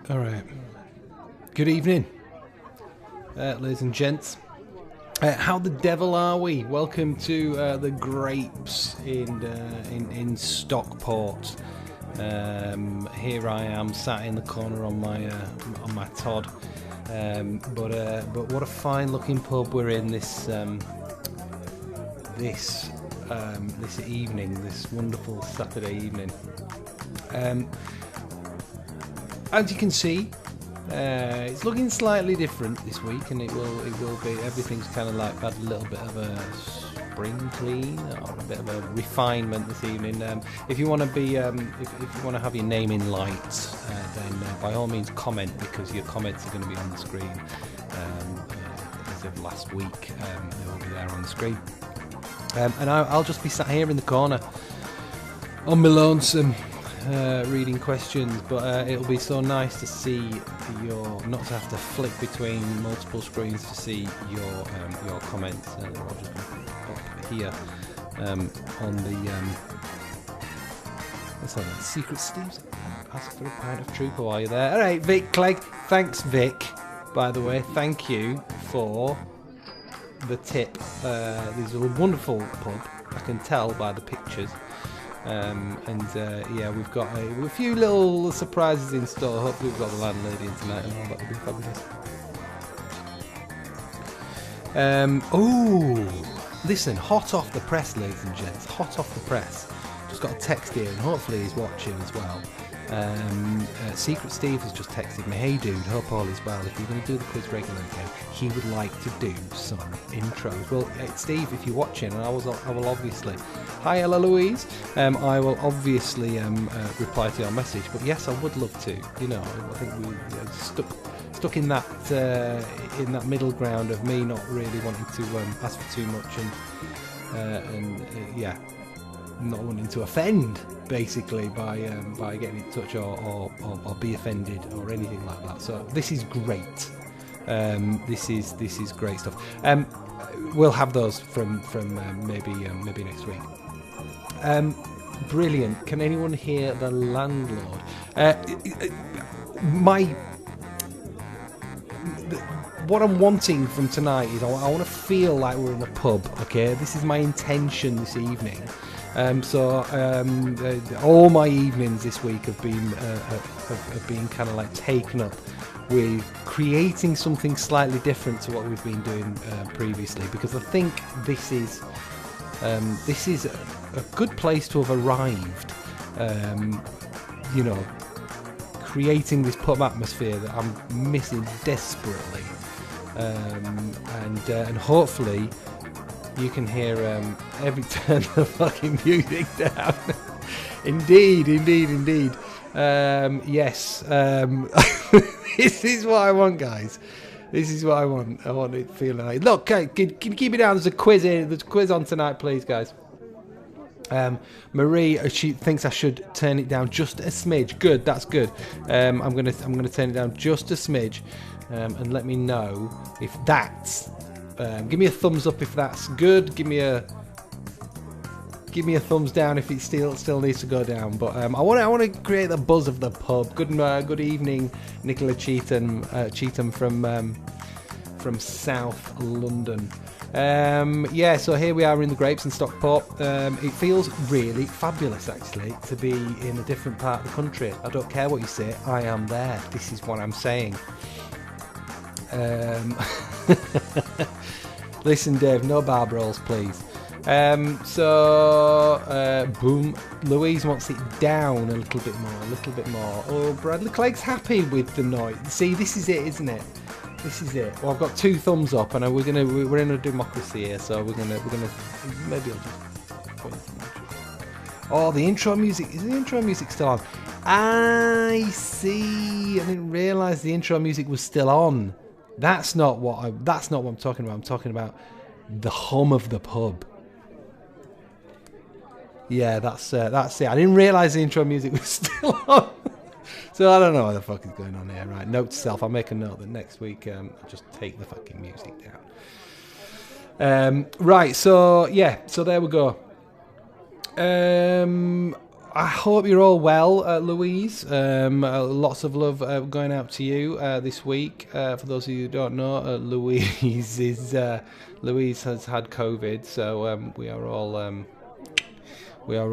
All right. Good evening, ladies and gents. How the devil are we? Welcome to the Grapes in Stockport. Here I am, sat in the corner on my Todd. But what a fine-looking pub we're in this evening, this wonderful Saturday evening. As you can see, it's looking slightly different this week, and it will be. Everything's kind of like had a little bit of a spring clean or a bit of a refinement this evening. If you want to be, if you want to have your name in lights, then by all means comment, because your comments are going to be on the screen. As of last week, they will be there on the screen, and I'll just be sat here in the corner on my lonesome. Reading questions, but it'll be so nice to see not to have to flick between multiple screens to see your comments. I'll just up here on the what's that? Secret Steve's ask for a pint of Trooper while you're there. All right, Vic Clegg. Thanks, Vic. By the way, thank you for the tip. These are a wonderful pub. I can tell by the pictures. Yeah, we've got a few little surprises in store. Hopefully we've got the landlady in tonight and all. That'll be fabulous. Oh, listen, hot off the press, ladies and gents. Hot off the press. Just got a text here, and hopefully he's watching as well. Secret Steve has just texted me, hey dude, hope all is well. If you're going to do the quiz regularly again, he would like to do some intros. Well, Steve, if you're watching, and I will obviously, hi Ella Louise, I will obviously reply to your message. But yes, I would love to. You know, I think we stuck in that middle ground of me not really wanting to ask for too much and yeah, not wanting to offend basically by getting in touch or be offended or anything like that. So this is great. This is great stuff. We'll have those from maybe next week. Brilliant. Can anyone hear the landlord? What I'm wanting from tonight is I want to feel like we're in a pub. Okay, this is my intention this evening. All my evenings this week have been kind of like taken up with creating something slightly different to what we've been doing previously, because I think this is a good place to have arrived. You know, creating this pub atmosphere that I'm missing desperately, and hopefully you can hear every turn the fucking music down. Indeed. Yes. This is what I want, guys. This is what I want. I want it feeling like. Look, can you keep it down? There's a quiz in. There's a quiz on tonight, please, guys. Marie, she thinks I should turn it down just a smidge. Good, that's good. I'm gonna turn it down just a smidge, and let me know if that's. Give me a thumbs up if that's good. Give me a thumbs down if it still needs to go down. But I want to create the buzz of the pub. Good evening, Nicola Cheetham from South London. Yeah, so here we are in the Grapes in Stockport. It feels really fabulous, actually, to be in a different part of the country. I don't care what you say, I am there. This is what I'm saying. Listen, Dave, no barb rolls, please. Boom. Louise wants it down a little bit more. Oh, Bradley Clegg's happy with the noise. See, this is it, isn't it? This is it. Well, I've got 2 thumbs up, and we're in a democracy here, so we're gonna maybe I'll just put it. Oh, the intro music. Is the intro music still on? I see. I didn't realise the intro music was still on. That's not what I'm talking about. I'm talking about the hum of the pub. Yeah, that's it. I didn't realise the intro music was still on. So I don't know what the fuck is going on here. Right, note to self. I'll make a note that next week I'll just take the fucking music down. Right, so yeah, so there we go. I hope you're all well, Louise. Lots of love going out to you this week. For those of you who don't know, Louise has had COVID, so we are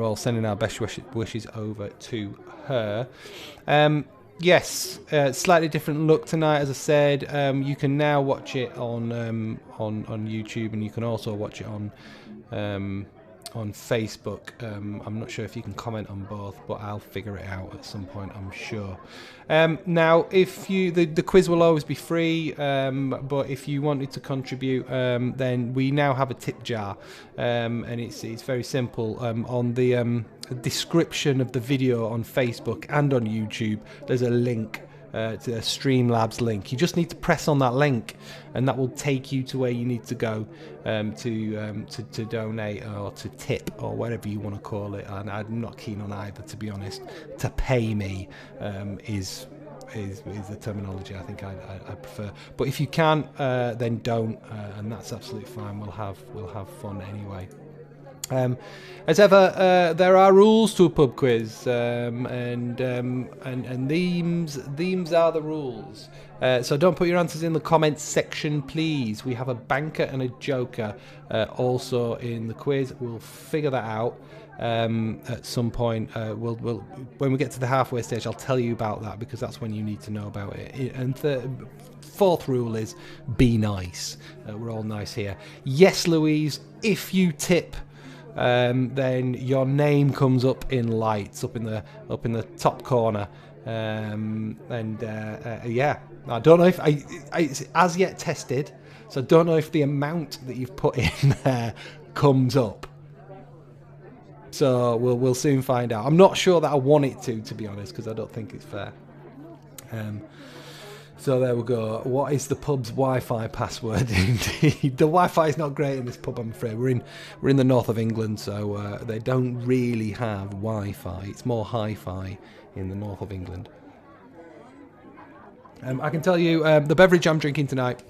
all sending our best wishes over to her. Yes, slightly different look tonight, as I said. You can now watch it on YouTube, and you can also watch it on Facebook. I'm not sure if you can comment on both, but I'll figure it out at some point, I'm sure. Now, if the quiz will always be free, but if you wanted to contribute, then we now have a tip jar, and it's very simple. On the description of the video on Facebook and on YouTube, there's a link. To a Streamlabs link. You just need to press on that link, and that will take you to where you need to go to donate or to tip or whatever you want to call it. And I'm not keen on either, to be honest. To pay me is the terminology I think I prefer. But if you can, then don't, and that's absolutely fine. We'll have fun anyway. As ever, there are rules to a pub quiz, and these are the rules. So don't put your answers in the comments section, please. We have a banker and a joker also in the quiz. We'll figure that out at some point. We'll when we get to the halfway stage, I'll tell you about that, because that's when you need to know about it. And fourth rule is be nice. We're all nice here. Yes, Louise, if you tip then your name comes up in lights up in the top corner. Yeah, I don't know if it's as yet tested, so I don't know if the amount that you've put in there comes up. So we'll soon find out. I'm not sure that I want it to be honest, because I don't think it's fair. So there we go. What is the pub's Wi-Fi password? Indeed, the Wi-Fi is not great in this pub, I'm afraid. We're in the north of England, so they don't really have Wi-Fi. It's more hi-fi in the north of England. I can tell you the beverage I'm drinking tonight.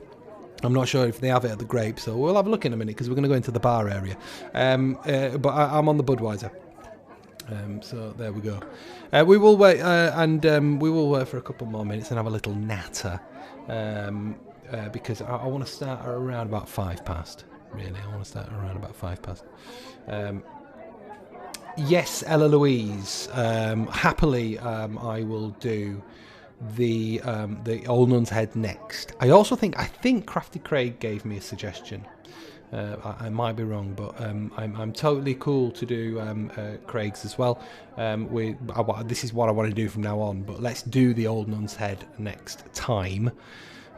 I'm not sure if they have it at the Grape, so we'll have a look in a minute because we're going to go into the bar area. But I'm on the Budweiser. So there we go. We will wait, we will wait for a couple more minutes and have a little natter, because I want to start around about 5 past. Really, I want to start around about 5 past. Yes, Ella Louise. Happily, I will do the Old Nun's Head next. I think Crafty Craig gave me a suggestion. I might be wrong, but I'm totally cool to do Craig's as well. This is what I want to do from now on, but let's do the Old Nun's Head next time.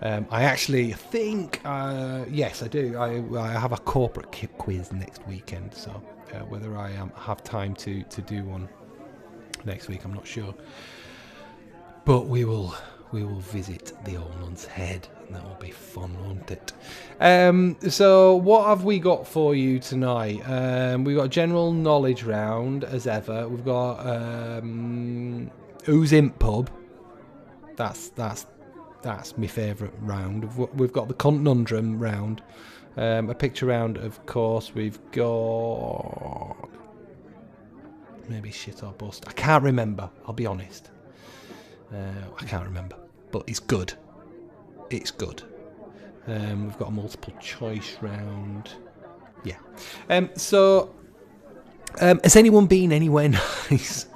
I actually think, yes, I do. I have a corporate quiz next weekend, so whether I have time to do one next week, I'm not sure. But we will visit the Old Nun's Head, and that will be fun, won't it? So what have we got for you tonight? We've got a general knowledge round, as ever. We've got Who's Imp Pub. That's my favourite round. We've got the Conundrum round. A picture round, of course. We've got maybe Shit or Bust. I can't remember, I'll be honest. I can't remember, but it's good. It's good. We've got a multiple choice round. Yeah. So, has anyone been anywhere nice?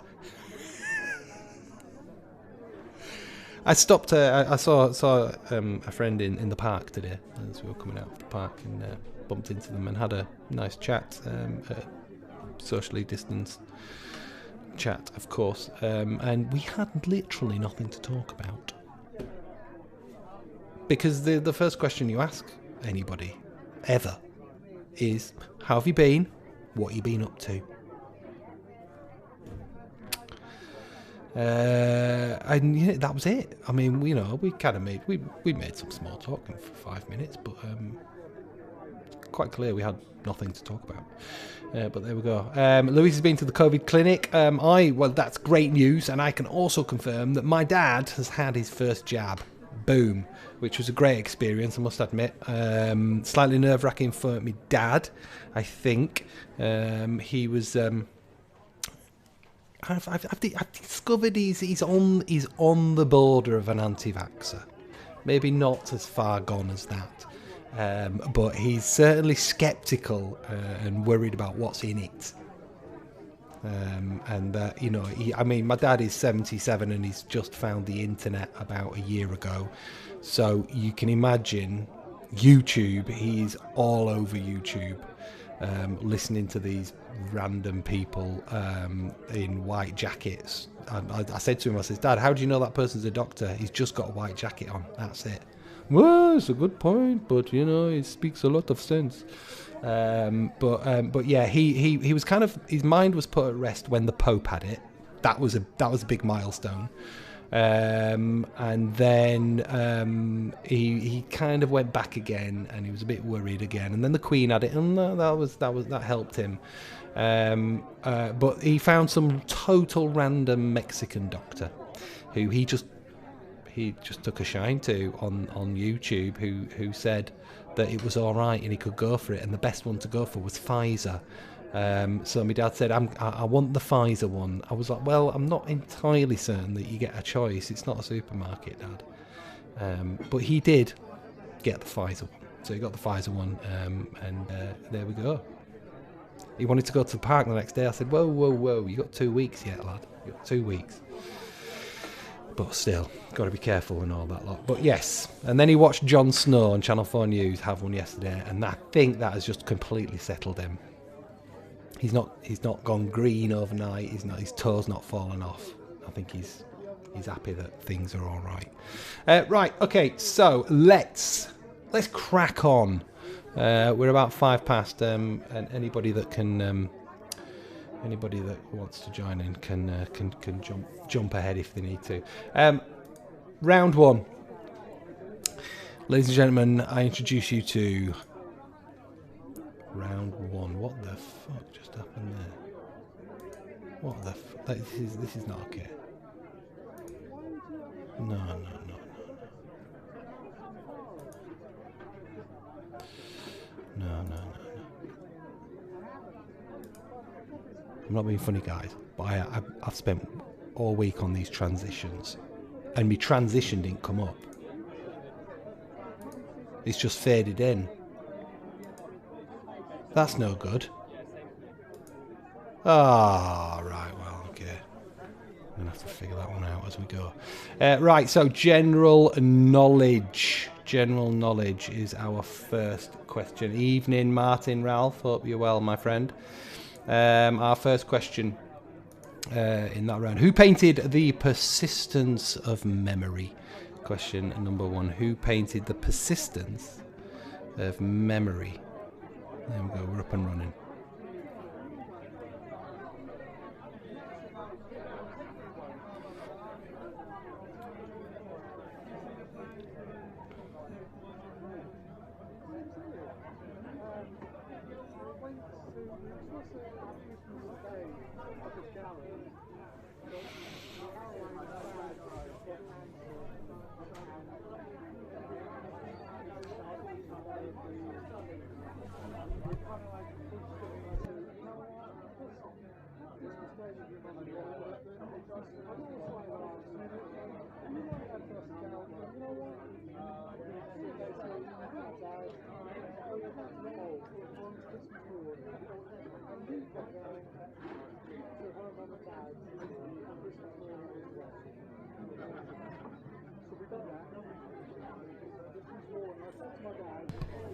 I stopped. I saw a friend in the park today as we were coming out of the park, and bumped into them and had a nice chat, socially distanced chat, of course, and we had literally nothing to talk about, because the first question you ask anybody ever is, how have you been, what have you been up to? And yeah, that was it. I mean, we kind of made some small talk for 5 minutes, but quite clear we had nothing to talk about. But there we go. Louise has been to the COVID clinic. Well, that's great news, and I can also confirm that my dad has had his first jab. Boom, which was a great experience, I must admit. Slightly nerve-wracking for my dad, I think. He was. I've discovered he's on the border of an anti-vaxxer. Maybe not as far gone as that. But he's certainly sceptical and worried about what's in it. My dad is 77 and he's just found the internet about a year ago. So you can imagine YouTube, he's all over YouTube, listening to these random people in white jackets. I said to him, I said, Dad, how do you know that person's a doctor? He's just got a white jacket on, that's it. Well, it's a good point, but it speaks a lot of sense. But yeah, he was kind of, his mind was put at rest when the Pope had it. That was a big milestone. And then he kind of went back again, and he was a bit worried again. And then the Queen had it, and that helped him. But he found some total random Mexican doctor who he just took a shine to on YouTube, who said that it was all right and he could go for it, and the best one to go for was Pfizer. So my dad said, I want the Pfizer one. I was like, well, I'm not entirely certain that you get a choice. It's not a supermarket, Dad. But he did get the Pfizer one. So he got the Pfizer one, and there we go. He wanted to go to the park the next day. I said, whoa, you got 2 weeks yet, lad. You got 2 weeks. But still, got to be careful and all that lot. But yes, and then he watched Jon Snow on Channel 4 News have one yesterday, and I think that has just completely settled him. He's not gone green overnight. His toes not fallen off. I think he's happy that things are all right. Right, okay. So let's crack on. We're about 5 past, and anybody that wants to join in can jump ahead if they need to. Round 1, ladies and gentlemen. I introduce you to round 1. What the fuck just happened there? What the fuck? This is not okay. No. I'm not being funny, guys, but I've spent all week on these transitions, and my transition didn't come up. It's just faded in. That's no good. Ah, right, well, okay. I'm going to have to figure that one out as we go. Right, so general knowledge. General knowledge is our first question. Evening, Martin, Ralph. Hope you're well, my friend. Our first question in that round. Who painted The Persistence of Memory? Question number 1. Who painted The Persistence of Memory? There we go, we're up and running.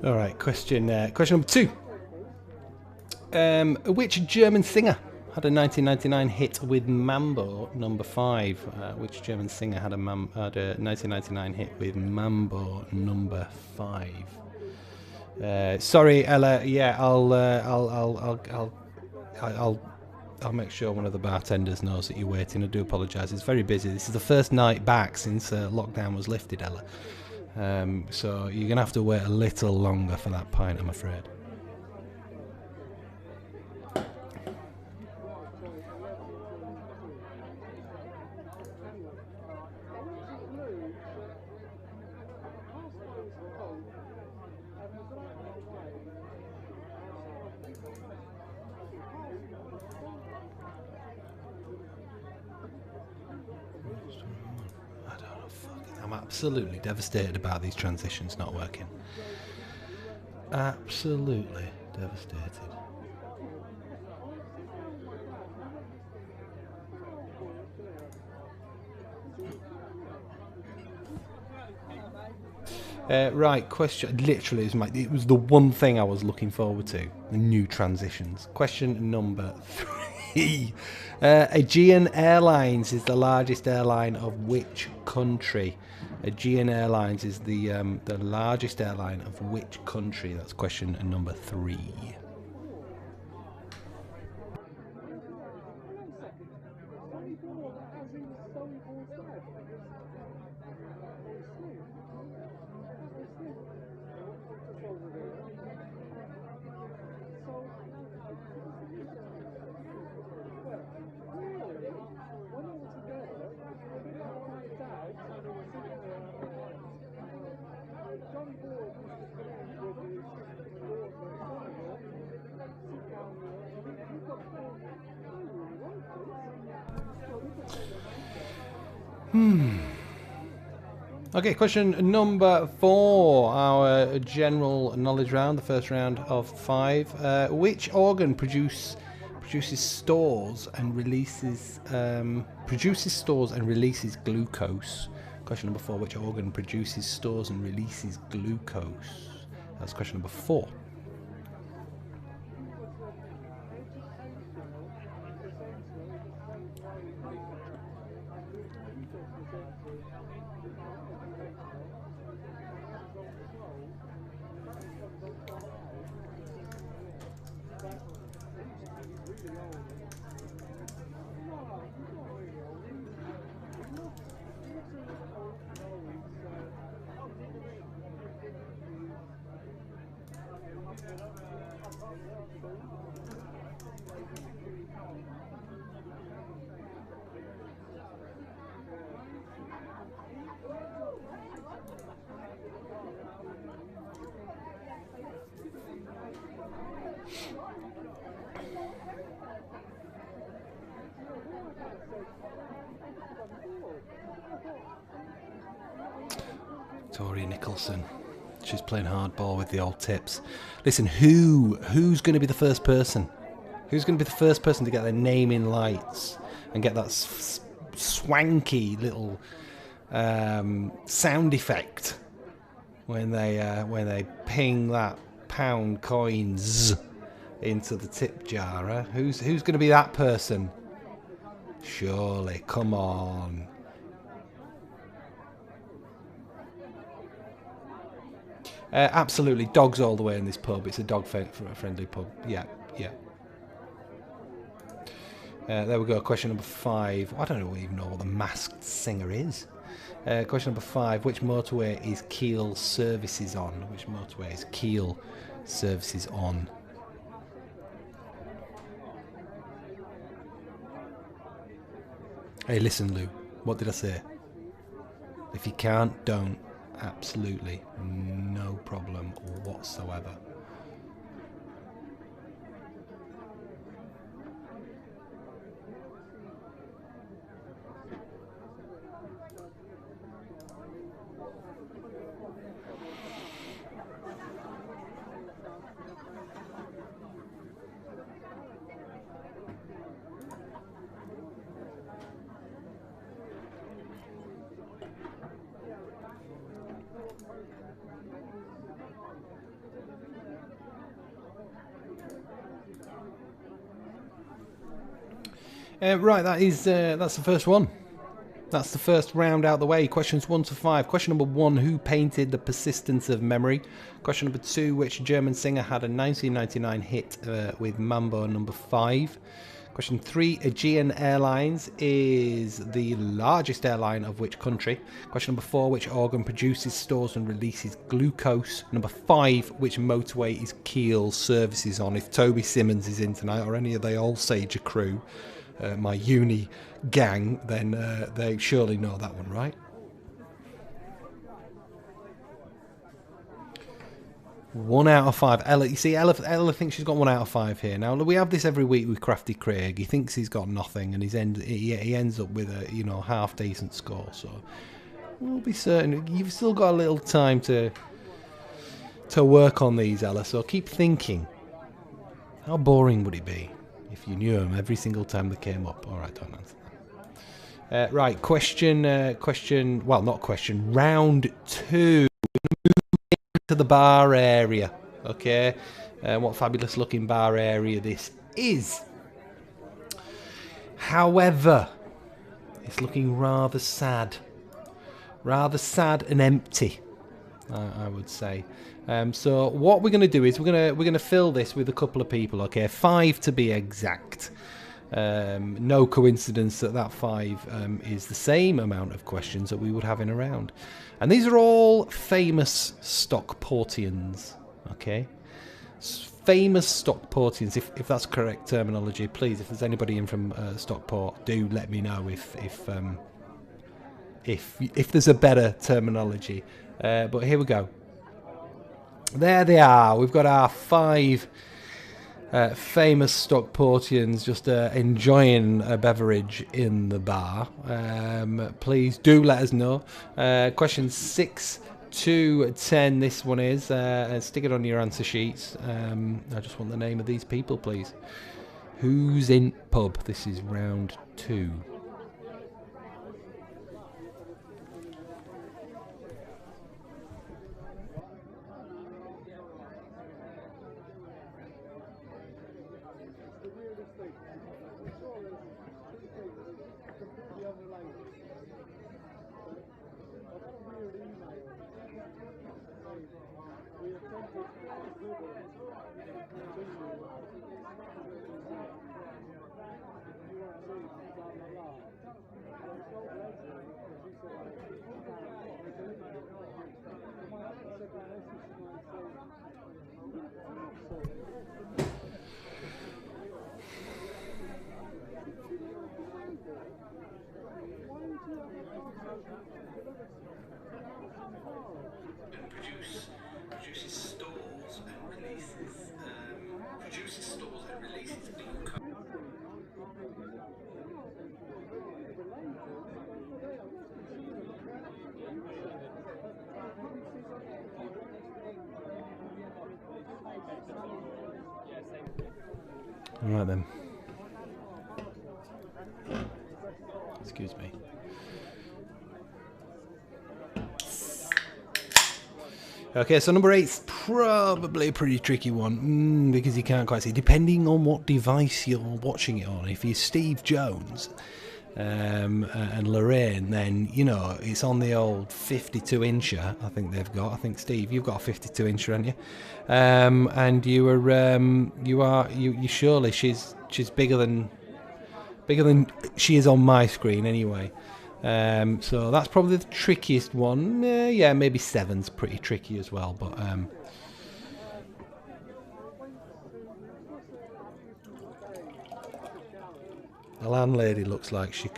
All right, question number 2. Which German singer had a 1999 hit with Mambo number 5? Which German singer had a 1999 hit with Mambo number 5? Sorry, Ella. Yeah, I'll make sure one of the bartenders knows that you're waiting. I do apologise. It's very busy. This is the first night back since lockdown was lifted, Ella. So you're going to have to wait a little longer for that pint, I'm afraid. I'm absolutely devastated about these transitions not working. Absolutely devastated. Right, question. Literally, it was the one thing I was looking forward to. The new transitions. Question number 3. Aegean Airlines is the largest airline of which country? Aegean Airlines is the largest airline of which country? That's question number 3. Okay, question number 4, our general knowledge round, the first round of 5. Which organ produces stores and releases glucose? Question number 4, which organ produces, stores and releases glucose? That's question number 4. Tori Nicholson. She's playing hardball with the old tips. Listen, who's going to be the first person? Who's going to be the first person to get their name in lights and get that swanky little sound effect when they ping that pound coins into the tip jar? Huh? Who's going to be that person? Surely, come on. Absolutely, dogs all the way in this pub. It's a dog-friendly pub. Yeah, yeah. There we go. Question number 5. I don't even know what the Masked Singer is. Question number 5. Which motorway is Kiel services on? Which motorway is Kiel services on? Hey, listen, Lou. What did I say? If you can't, don't. Absolutely no problem whatsoever. Right, that's the first one. That's the first round out the way. Questions 1 to 5. Question number 1, who painted The Persistence of Memory? Question number 2, which German singer had a 1999 hit with Mambo number 5? Question 3, Aegean Airlines is the largest airline of which country? Question number 4, which organ produces, stores and releases glucose? Number 5, which motorway is Kiel services on? If Toby Simmons is in tonight, or any of the All-Sager crew, my uni gang, then they surely know that one, right? One out of 5. Ella, you see, Ella thinks she's got 1 out of 5 here. Now we have this every week with Crafty Craig. He thinks he's got nothing, and he ends up with a half decent score. So we'll be certain. You've still got a little time to work on these, Ella. So keep thinking. How boring would it be if you knew them every single time they came up? All right, don't answer that. Right, round 2. To the bar area, okay? What fabulous looking bar area this is. However, it's looking rather sad and empty, I would say. So what we're going to do is we're going to fill this with a couple of people, okay? 5 to be exact. No coincidence that 5 is the same amount of questions that we would have in a round. And these are all famous Stockportians, okay? Famous Stockportians, if that's correct terminology. Please, if there's anybody in from Stockport, do let me know if there's a better terminology. But here we go. There they are. We've got our 5 famous Stockportians just enjoying a beverage in the bar. Please do let us know. Question 6 to 10, this one is. Stick it on your answer sheets. I just want the name of these people, please. Who's in pub? This is round 2. All right then. Excuse me. Okay, so number 8's probably a pretty tricky one because you can't quite see, depending on what device you're watching it on. If you're Steve Jones and Lorraine, then you know it's on the old 52-incher. I think they've got. I think Steve, you've got a 52-incher, haven't you? And you surely she's bigger than she is on my screen anyway. So that's probably the trickiest one. Yeah, maybe 7's pretty tricky as well, but the landlady looks like she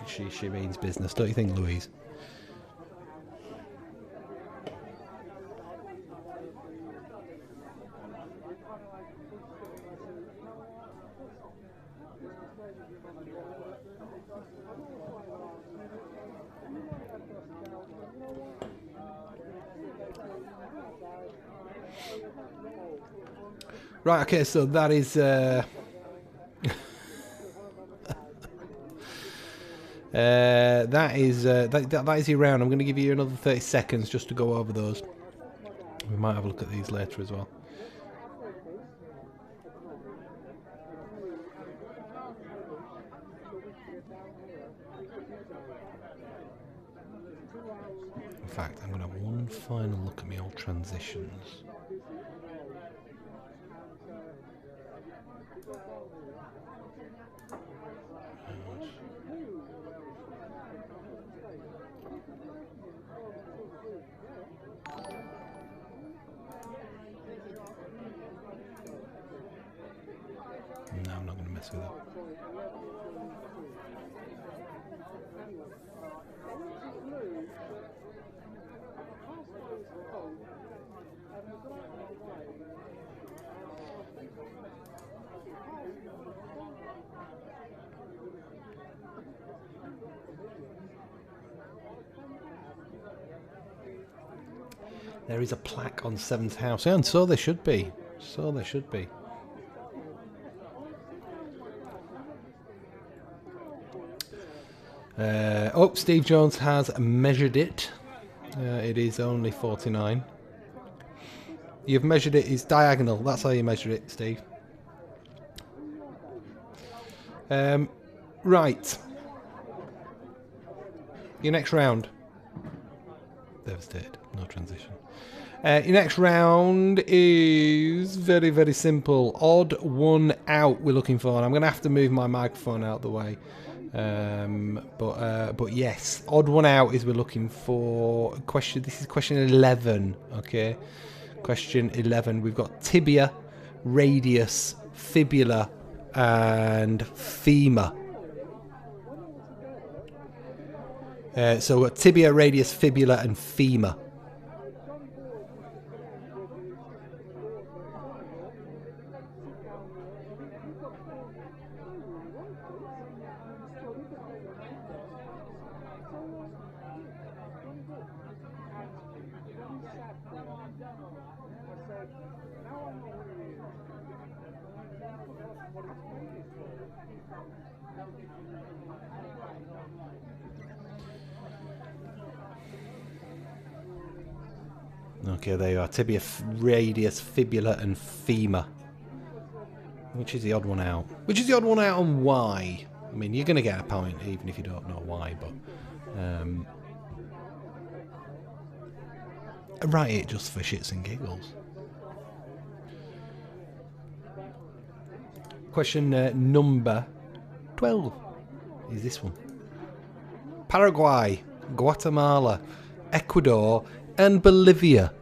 means business, don't you think, Louise? Right, okay, so that is that is your round. I'm going to give you another 30 seconds just to go over those. We might have a look at these later as well. In fact, I'm going to have one final look at my old transitions. No, I'm not going to mess with that. There is a plaque on 7th house, and so there should be. So there should be. Steve Jones has measured it. It is only 49. You've measured it, it's diagonal. That's how you measure it, Steve. Right. Your next round. Devastated. No transition. Your next round is very, very simple. Odd one out we're looking for. And I'm going to have to move my microphone out the way. But yes, odd one out is we're looking for question. This is question 11. Okay, question 11. We've got tibia, radius, fibula, and femur. So we've got tibia, radius, fibula, and femur. Okay, there you are. Tibia, radius, fibula, and femur. Which is the odd one out? Which is the odd one out and why? I mean, you're going to get a point even if you don't know why, but... write it just for shits and giggles. Question number 12 is this one. Paraguay, Guatemala, Ecuador, and Bolivia.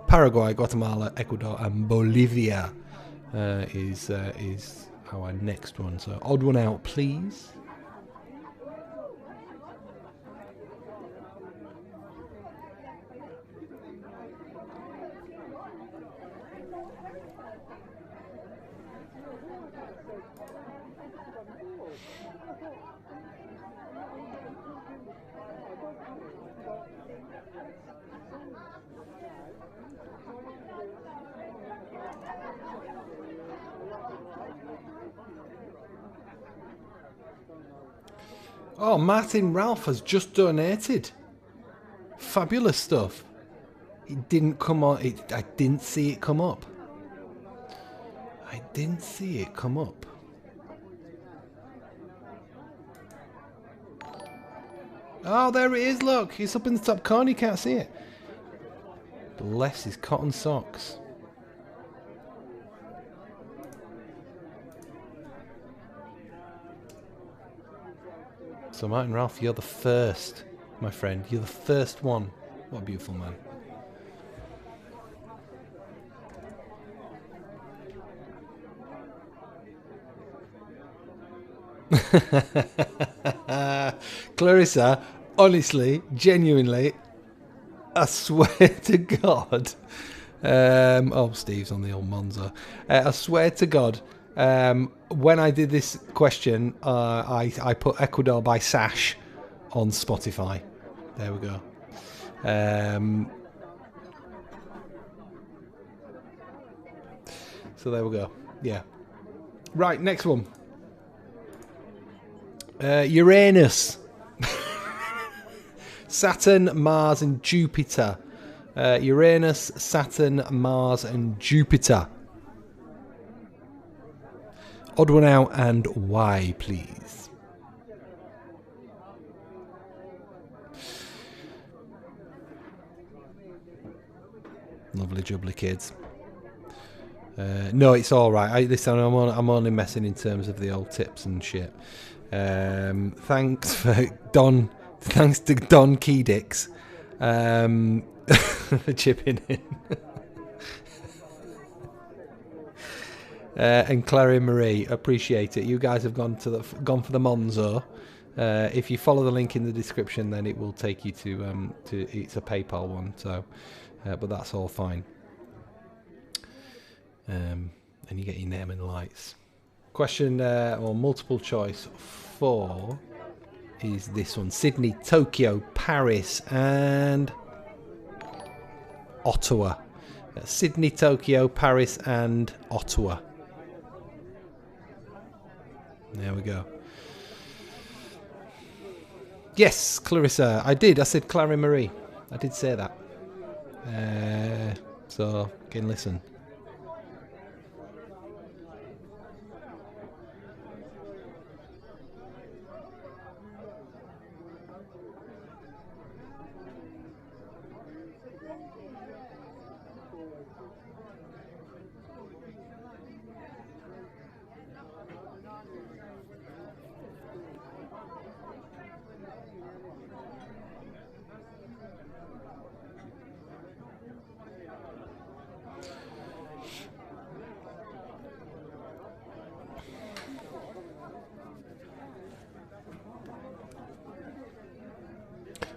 Paraguay, Guatemala, Ecuador, and Bolivia is our next one. So odd one out, please. Oh, Martin Ralph has just donated. Fabulous stuff. It didn't come on. I didn't see it come up. I didn't see it come up. Oh, there it is, look. It's up in the top corner. You can't see it. Bless his cotton socks. So, Martin Ralph, you're the first, my friend. You're the first one. What a beautiful man. Clarissa, honestly, genuinely, I swear to God. Oh, Steve's on the old Monza. I swear to God, when I did this question, I put Ecuador by Sash on Spotify. There we go. So there we go. Yeah. Right, next one. Uranus. Saturn, Mars and Jupiter. Uranus, Saturn, Mars and Jupiter. Odd one out and why, please? Lovely jubbly kids. No, it's all right. Listen, I'm only messing in terms of the old tips and shit. Thanks for Don. Thanks to Don Keydix for chipping in. And Clary Marie, appreciate it. You guys have gone for the Monzo. If you follow the link in the description, then it will take you to it's a PayPal one. So, but that's all fine. And you get your name and lights. Question or multiple choice 4 is this one: Sydney, Tokyo, Paris, and Ottawa. Sydney, Tokyo, Paris, and Ottawa. There we go. Yes, Clarissa, I did. I said Clary Marie. I did say that. So, again, listen.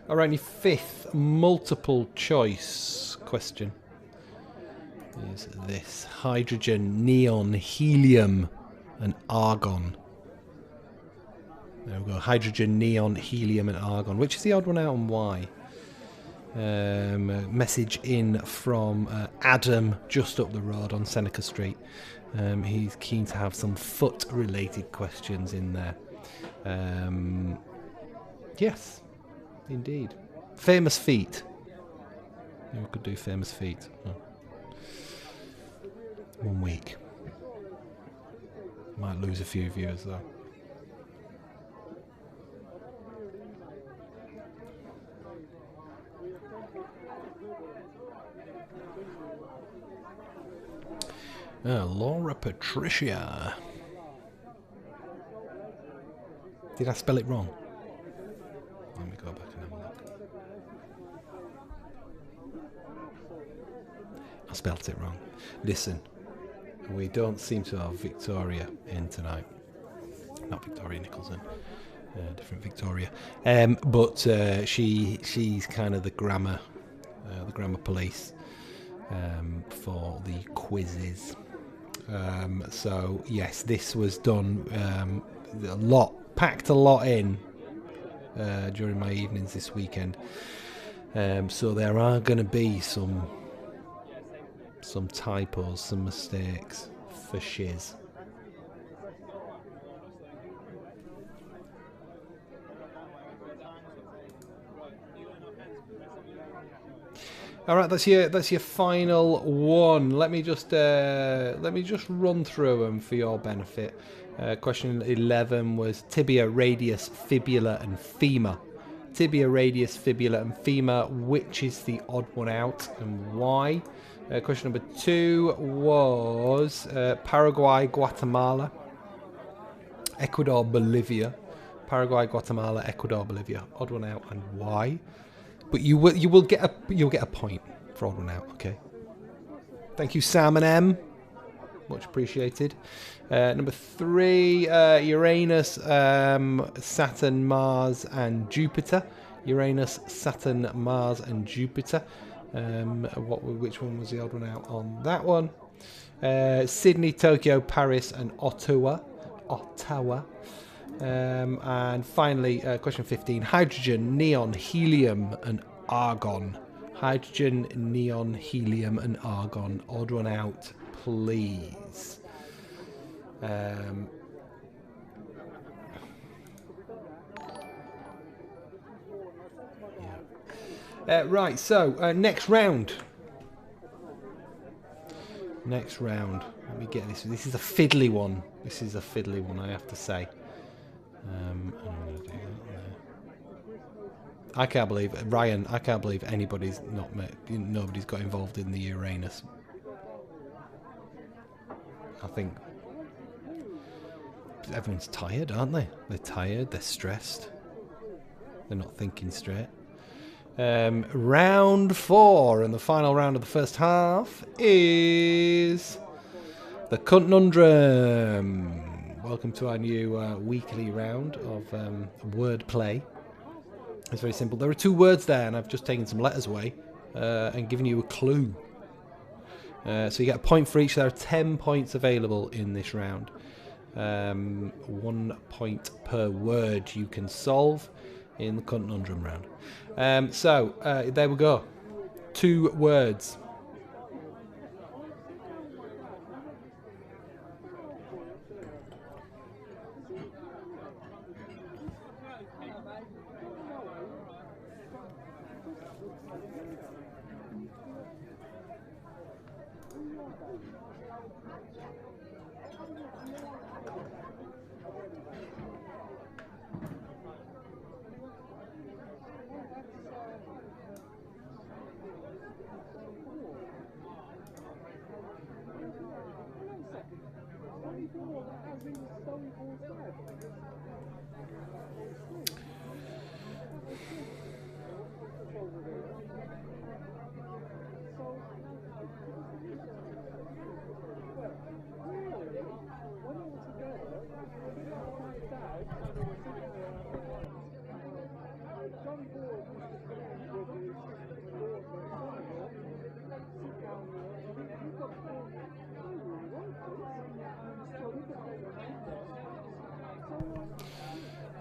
Alright, your 5th multiple choice question is this: hydrogen, neon, helium, and argon. There we go. Hydrogen, neon, helium, and argon. Which is the odd one out and why? A message in from Adam, just up the road on Seneca Street. He's keen to have some foot-related questions in there. Yes. Indeed. Famous feet. Yeah, we could do famous feet. Oh. 1 week. Might lose a few viewers though. Laura Patricia. Did I spell it wrong? Let me go back and have a look. I spelt it wrong. Listen, we don't seem to have Victoria in tonight. Not Victoria Nicholson, different Victoria. But she's kind of the grammar police for the quizzes. So yes, this was done packed a lot in. During my evenings this weekend, So there are going to be some typos, some mistakes for shiz. All right, that's your final one. Let me just run through them for your benefit. Question 11 was tibia, radius, fibula, and femur. Tibia, radius, fibula, and femur. Which is the odd one out and why? Question number 2 was Paraguay, Guatemala, Ecuador, Bolivia. Paraguay, Guatemala, Ecuador, Bolivia. Odd one out and why? But you'll get a point for odd one out. Okay. Thank you, Sam and M. Much appreciated. Number 3, Uranus, Saturn, Mars, and Jupiter. Uranus, Saturn, Mars, and Jupiter. Which one was the odd one out on that one? Sydney, Tokyo, Paris, and Ottawa. And finally, question 15: hydrogen, neon, helium, and argon. Hydrogen, neon, helium, and argon. Odd one out, please. Right, so next round. Next round. Let me get this. This is a fiddly one. I have to say. I'm gonna do that there. I can't believe Ryan. I can't believe nobody's got involved in the Uranus. I think everyone's tired, aren't they? They're tired. They're stressed. They're not thinking straight. Round 4 and the final round of the first half is the conundrum. Welcome to our new weekly round of wordplay. It's very simple. There are 2 words there, and I've just taken some letters away and given you a clue. So you get a point for each. There are 10 points available in this round. 1 point per word you can solve in the conundrum round. So there we go. 2 words.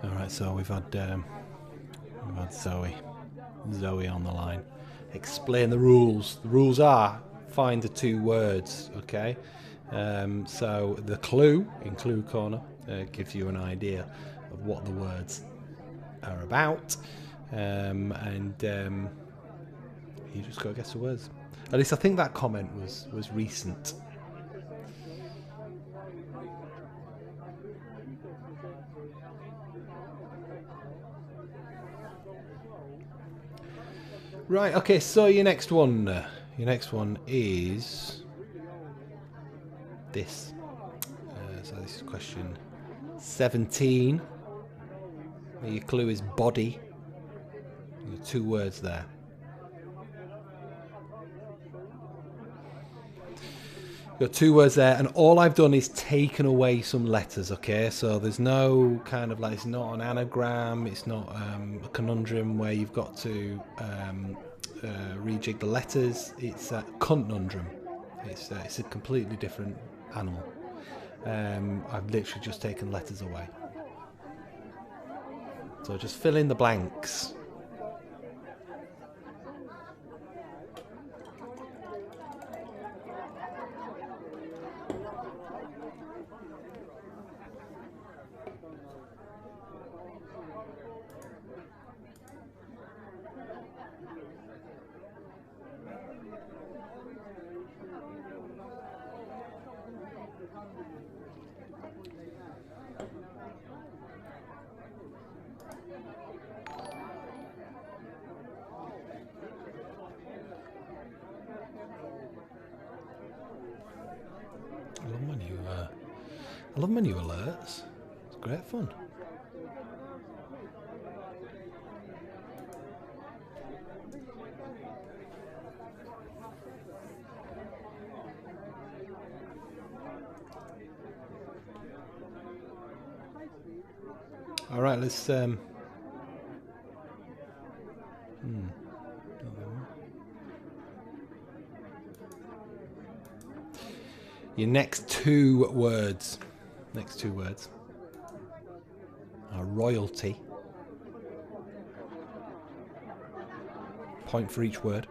Alright, so we've had Zoe on the line. Explain the rules. The rules are find the 2 words, okay? So the clue in Clue Corner gives you an idea of what the words are about, and you just got to guess the words. At least I think that comment was recent. Right, okay, so your next one is this. So this is question 17. Your clue is body. There are 2 words there. Got 2 words there, and all I've done is taken away some letters, okay? So there's no kind of like, it's not an anagram, it's not a conundrum where you've got to rejig the letters. It's a conundrum. It's a completely different animal. I've literally just taken letters away. So just fill in the blanks. I love my new alerts. It's great fun. All right, let's. Your next two words. Next two words are royalty. Point for each word.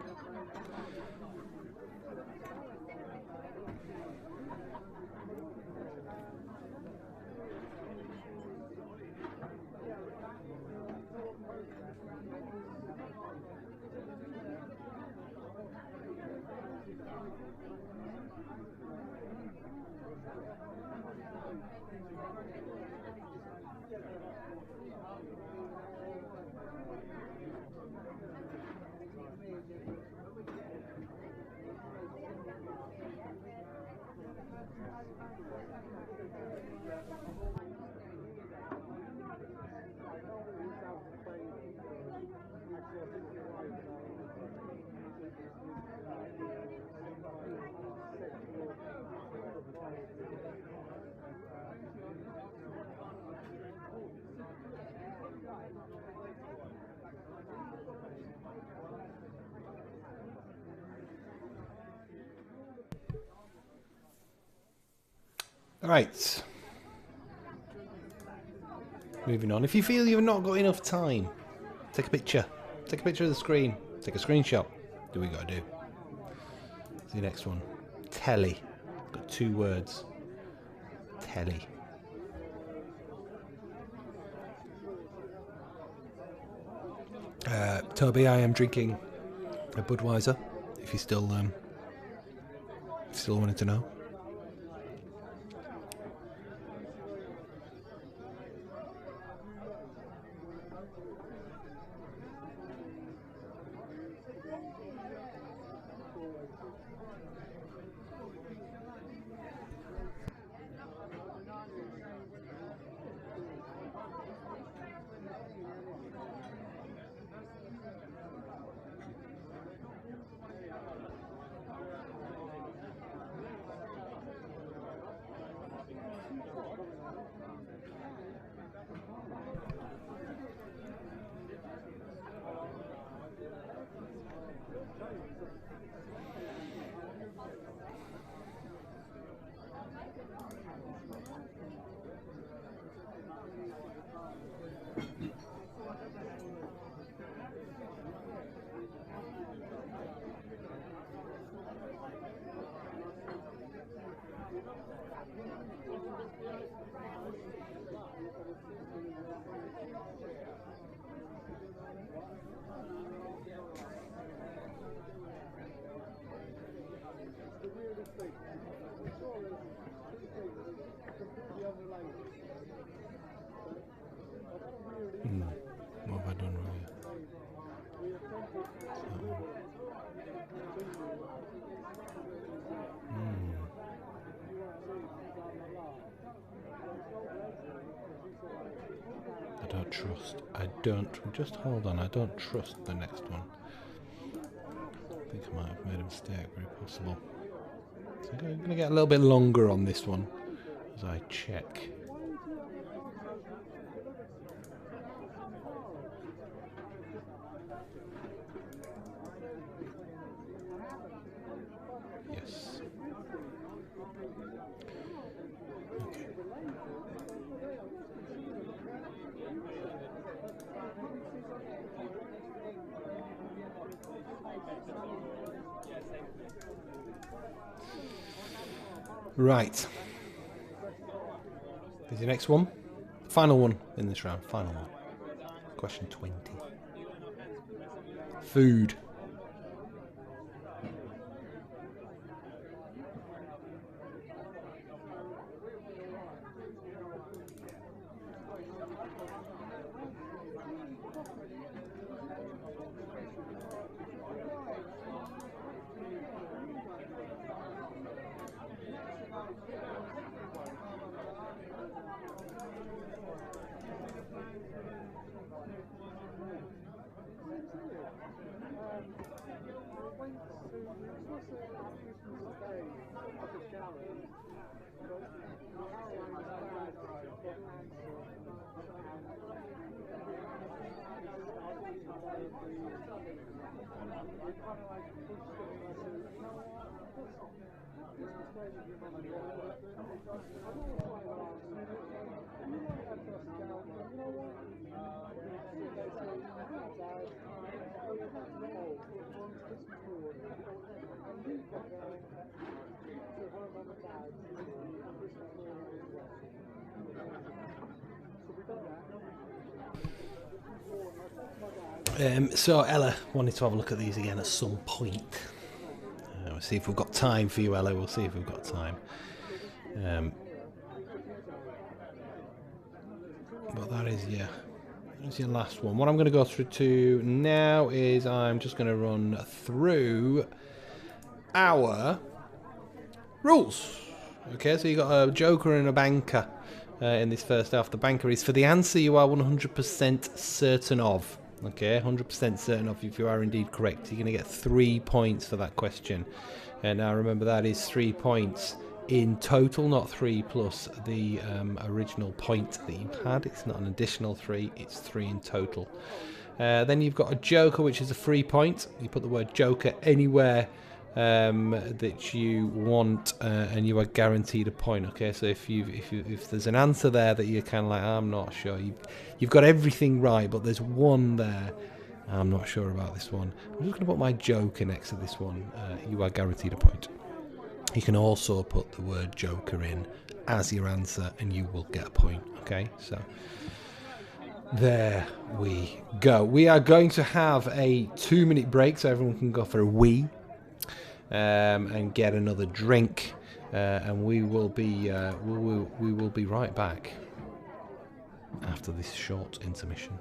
All right. Moving on. If you feel you've not got enough time, take a picture. Take a picture of the screen. Take a screenshot. Do what you got to do. The next one. Telly. Got two words. Telly. Toby, I am drinking a Budweiser. If you still wanted to know. What have I done wrong? I don't, just hold on, I don't trust the next one. I think I might have made a mistake, very possible. So I'm going to get a little bit longer on this one as I check. Yes. Okay. Right. Here's the next one. Final one in this round. Final one. Question 20. Food. So Ella wanted to have a look at these again at some point. We'll see if we've got time for you, Ella. We'll see if we've got time. But that is your last one. What I'm going to go through to now is I'm just going to run through our rules. Okay, so you got a joker and a banker in this first half. The banker is for the answer you are 100% certain of. Okay, 100% certain of. If you are indeed correct, you're going to get 3 points for that question. And now remember, that is 3 points in total, not 3 plus the original point that you had. It's not an additional 3, it's 3 in total. Then you've got a joker, which is a free point. You put the word joker anywhere that you want, and you are guaranteed a point. Okay, so if there's an answer there that you're kind of like, I'm not sure, you've got everything right, but there's one there, I'm not sure about this one, I'm just going to put my joker next to this one. You are guaranteed a point. You can also put the word joker in as your answer and you will get a point. Okay, so there we go. We are going to have a 2-minute break so everyone can go for a wee and get another drink, and we will be right back after this short intermission.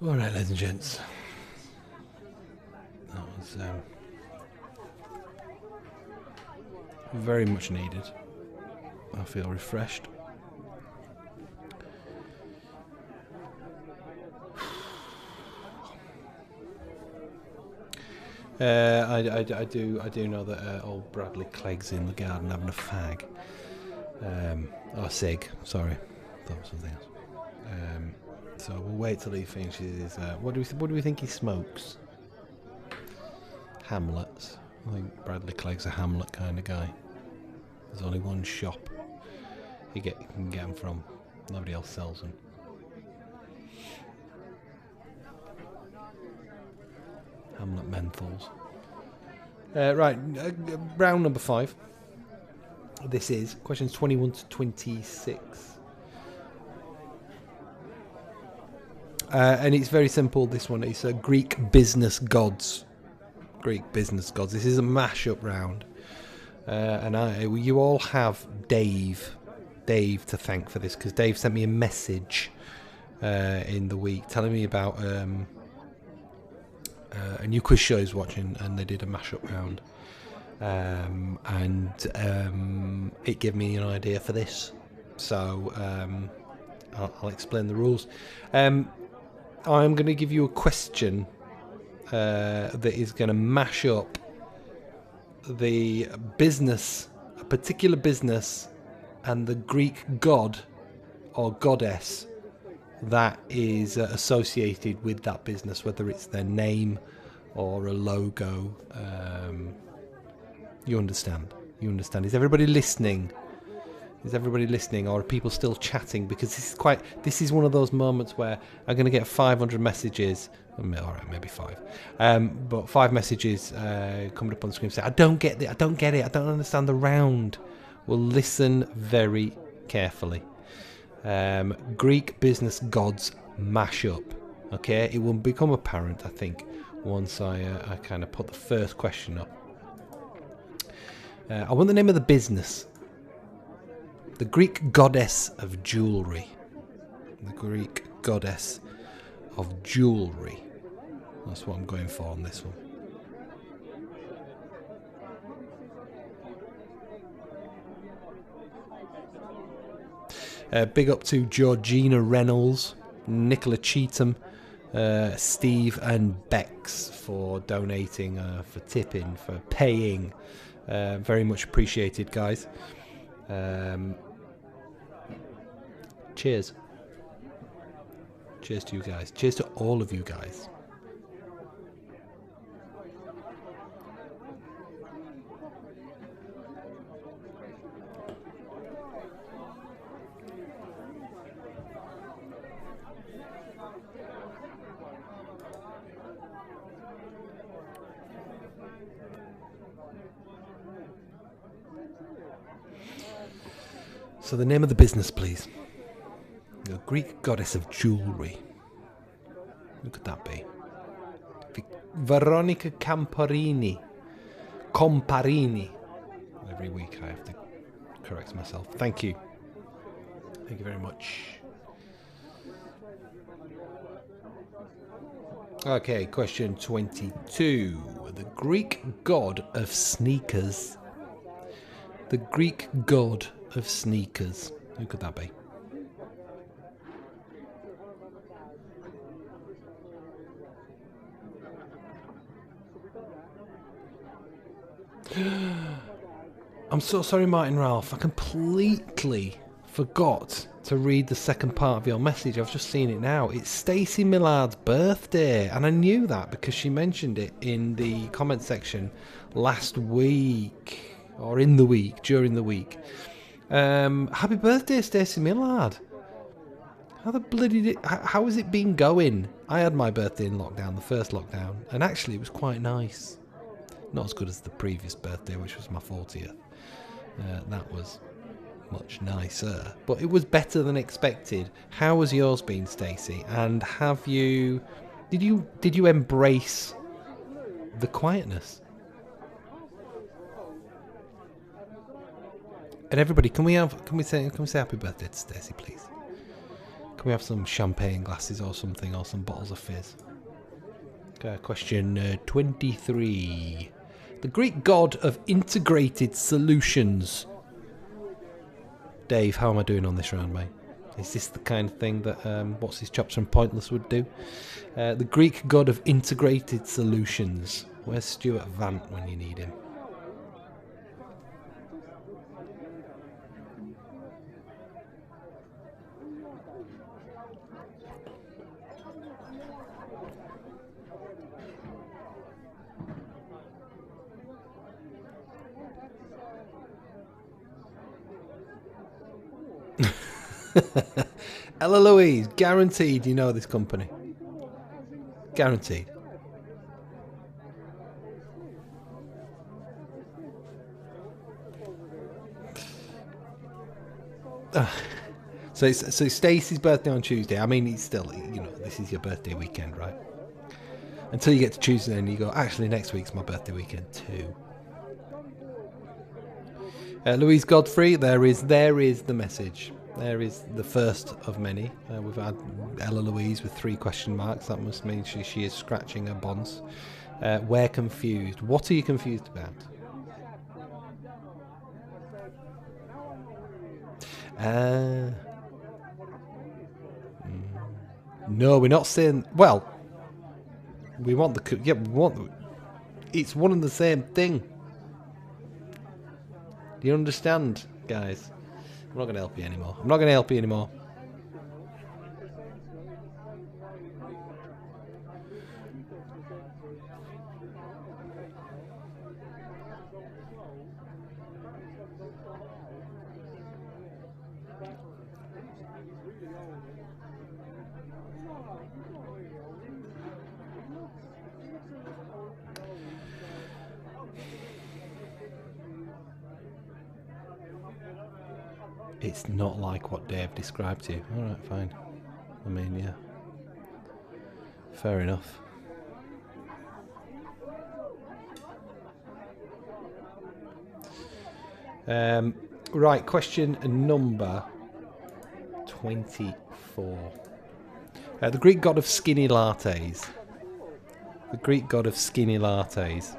All right, ladies and gents. That was very much needed. I feel refreshed. I do know that old Bradley Clegg's in the garden having a fag. Cig. Sorry, that was something else. So we'll wait till he finishes. What do we think he smokes? Hamlets. I think Bradley Clegg's a Hamlet kind of guy. There's only one shop you can get them from. Nobody else sells them. Hamlet menthols. Right, round number 5. This is questions 21 to 26. And it's very simple, this one. It's Greek business gods. Greek business gods. This is a mashup round. And you all have Dave to thank for this, because Dave sent me a message in the week telling me about a new quiz show he's watching, and they did a mashup round. And it gave me an idea for this. So I'll explain the rules. I'm going to give you a question that is going to mash up the business, a particular business, and the Greek god or goddess that is associated with that business, whether it's their name or a logo. You understand? Is everybody listening? Or are people still chatting? Because this is one of those moments where I'm going to get 500 messages. All right, maybe 5. But 5 messages coming up on the screen saying, I don't get it, I don't understand the round. Well, listen very carefully. Greek business gods mash up. Okay, it will become apparent, I think, once I kind of put the first question up. I want the name of the business. The Greek goddess of jewellery. The Greek goddess of jewellery. That's what I'm going for on this one. Big up to Georgina Reynolds, Nicola Cheetham, Steve and Bex for donating, for tipping, for paying. Very much appreciated, guys. Cheers. Cheers to you guys. Cheers to all of you guys. So the name of the business, please. The Greek goddess of jewellery. Who could that be? Veronica Comparini. Every week I have to correct myself. Thank you. Thank you very much. Okay, question 22. The Greek god of sneakers. The Greek god of sneakers. Who could that be? I'm so sorry, Martin Ralph. I completely forgot to read the second part of your message. I've just seen it now. It's Stacey Millard's birthday, and I knew that because she mentioned it in the comment section last week, or in the week, during the week. Happy birthday, Stacey Millard. How has it been going? I had my birthday in lockdown, the first lockdown, and actually it was quite nice. Not as good as the previous birthday, which was my 40th. That was much nicer, but it was better than expected. How has yours been, Stacey? And did you embrace the quietness? And everybody, can we say happy birthday to Stacey, please? Can we have some champagne glasses or something, or some bottles of fizz? Okay, question 23. The Greek god of integrated solutions. Dave, how am I doing on this round, mate? Is this the kind of thing that What's His Chops from Pointless would do? The Greek god of integrated solutions. Where's Stuart Vant when you need him? Ella Louise, guaranteed you know this company. Guaranteed. So Stacey's birthday on Tuesday. I mean, it's still, you know, this is your birthday weekend, right? Until you get to Tuesday and you go, actually, next week's my birthday weekend too. Louise Godfrey, there is the message. There is the first of many. We've had Ella Louise with 3 question marks. That must mean she is scratching her bonds. We're confused. What are you confused about? No, we're not saying. Well, we want the. Yeah, we want. It's one and the same thing. Do you understand, guys? I'm not going to help you anymore. I'm not going to help you anymore. It's not like what Dave described to you. Alright, fine. I mean, yeah. Fair enough. Right, question number 24. The Greek god of skinny lattes. The Greek god of skinny lattes.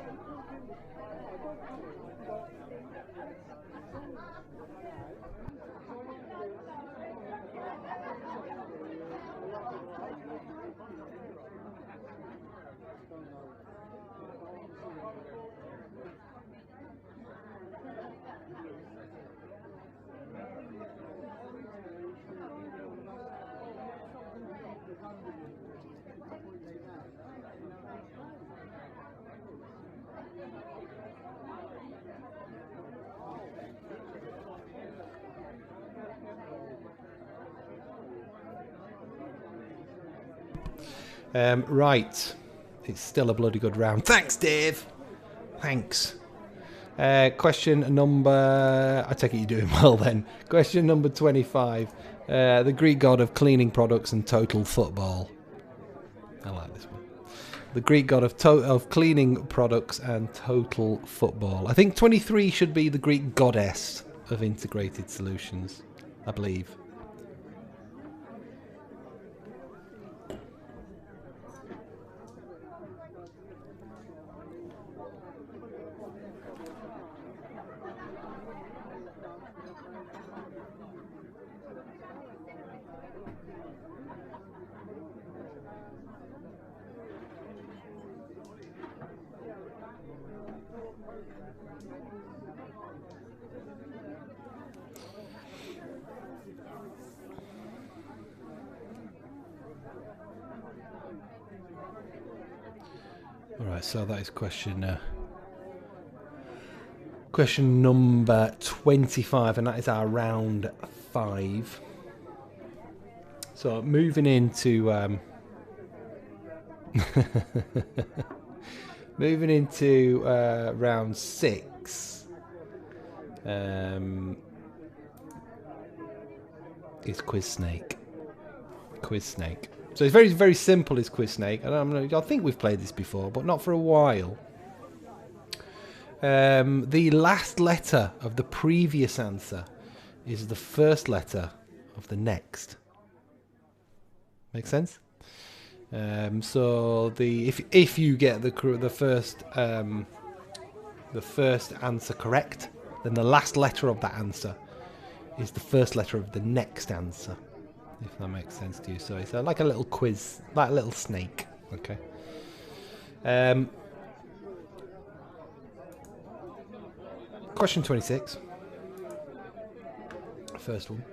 Right. It's still a bloody good round. Thanks, Dave. Thanks. Question number... I take it you're doing well then. Question number 25. The Greek god of cleaning products and total football. I like this one. The Greek god of cleaning products and total football. I think 23 should be the Greek goddess of integrated solutions, I believe. Alright, so that is question number 25, and that is our round 5. So moving into round 6 is Quiz Snake. So it's very, very simple, is Quiz Snake. And I think we've played this before, but not for a while. The last letter of the previous answer is the first letter of the next. Make sense? So if you get the first answer correct, then the last letter of that answer is the first letter of the next answer. If that makes sense to you. So it's like a little quiz, like a little snake. Okay. Question 26. First one.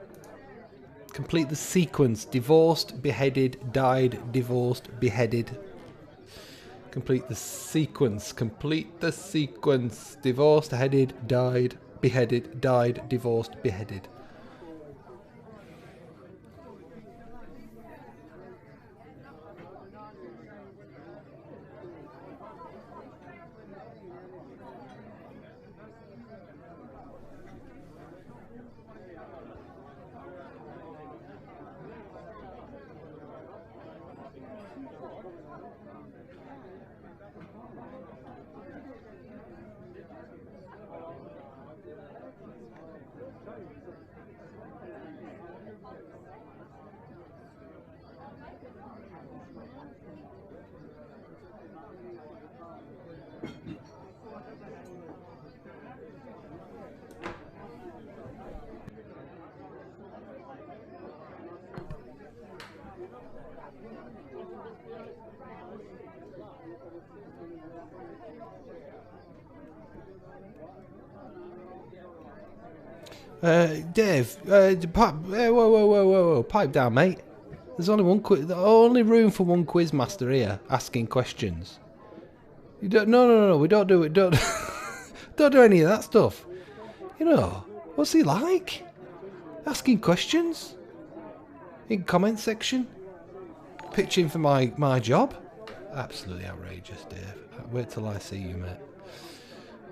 Complete the sequence: divorced, beheaded, died, divorced, beheaded. Complete the sequence. Complete the sequence: divorced, headed, died, beheaded, died, divorced, beheaded. Dave, whoa, pipe down, mate. There's only only room for one quiz master here, asking questions. You don't, no, we don't do it. Don't, don't do any of that stuff. You know, what's he like? Asking questions in comment section, pitching for my job. Absolutely outrageous, Dave. Wait till I see you, mate.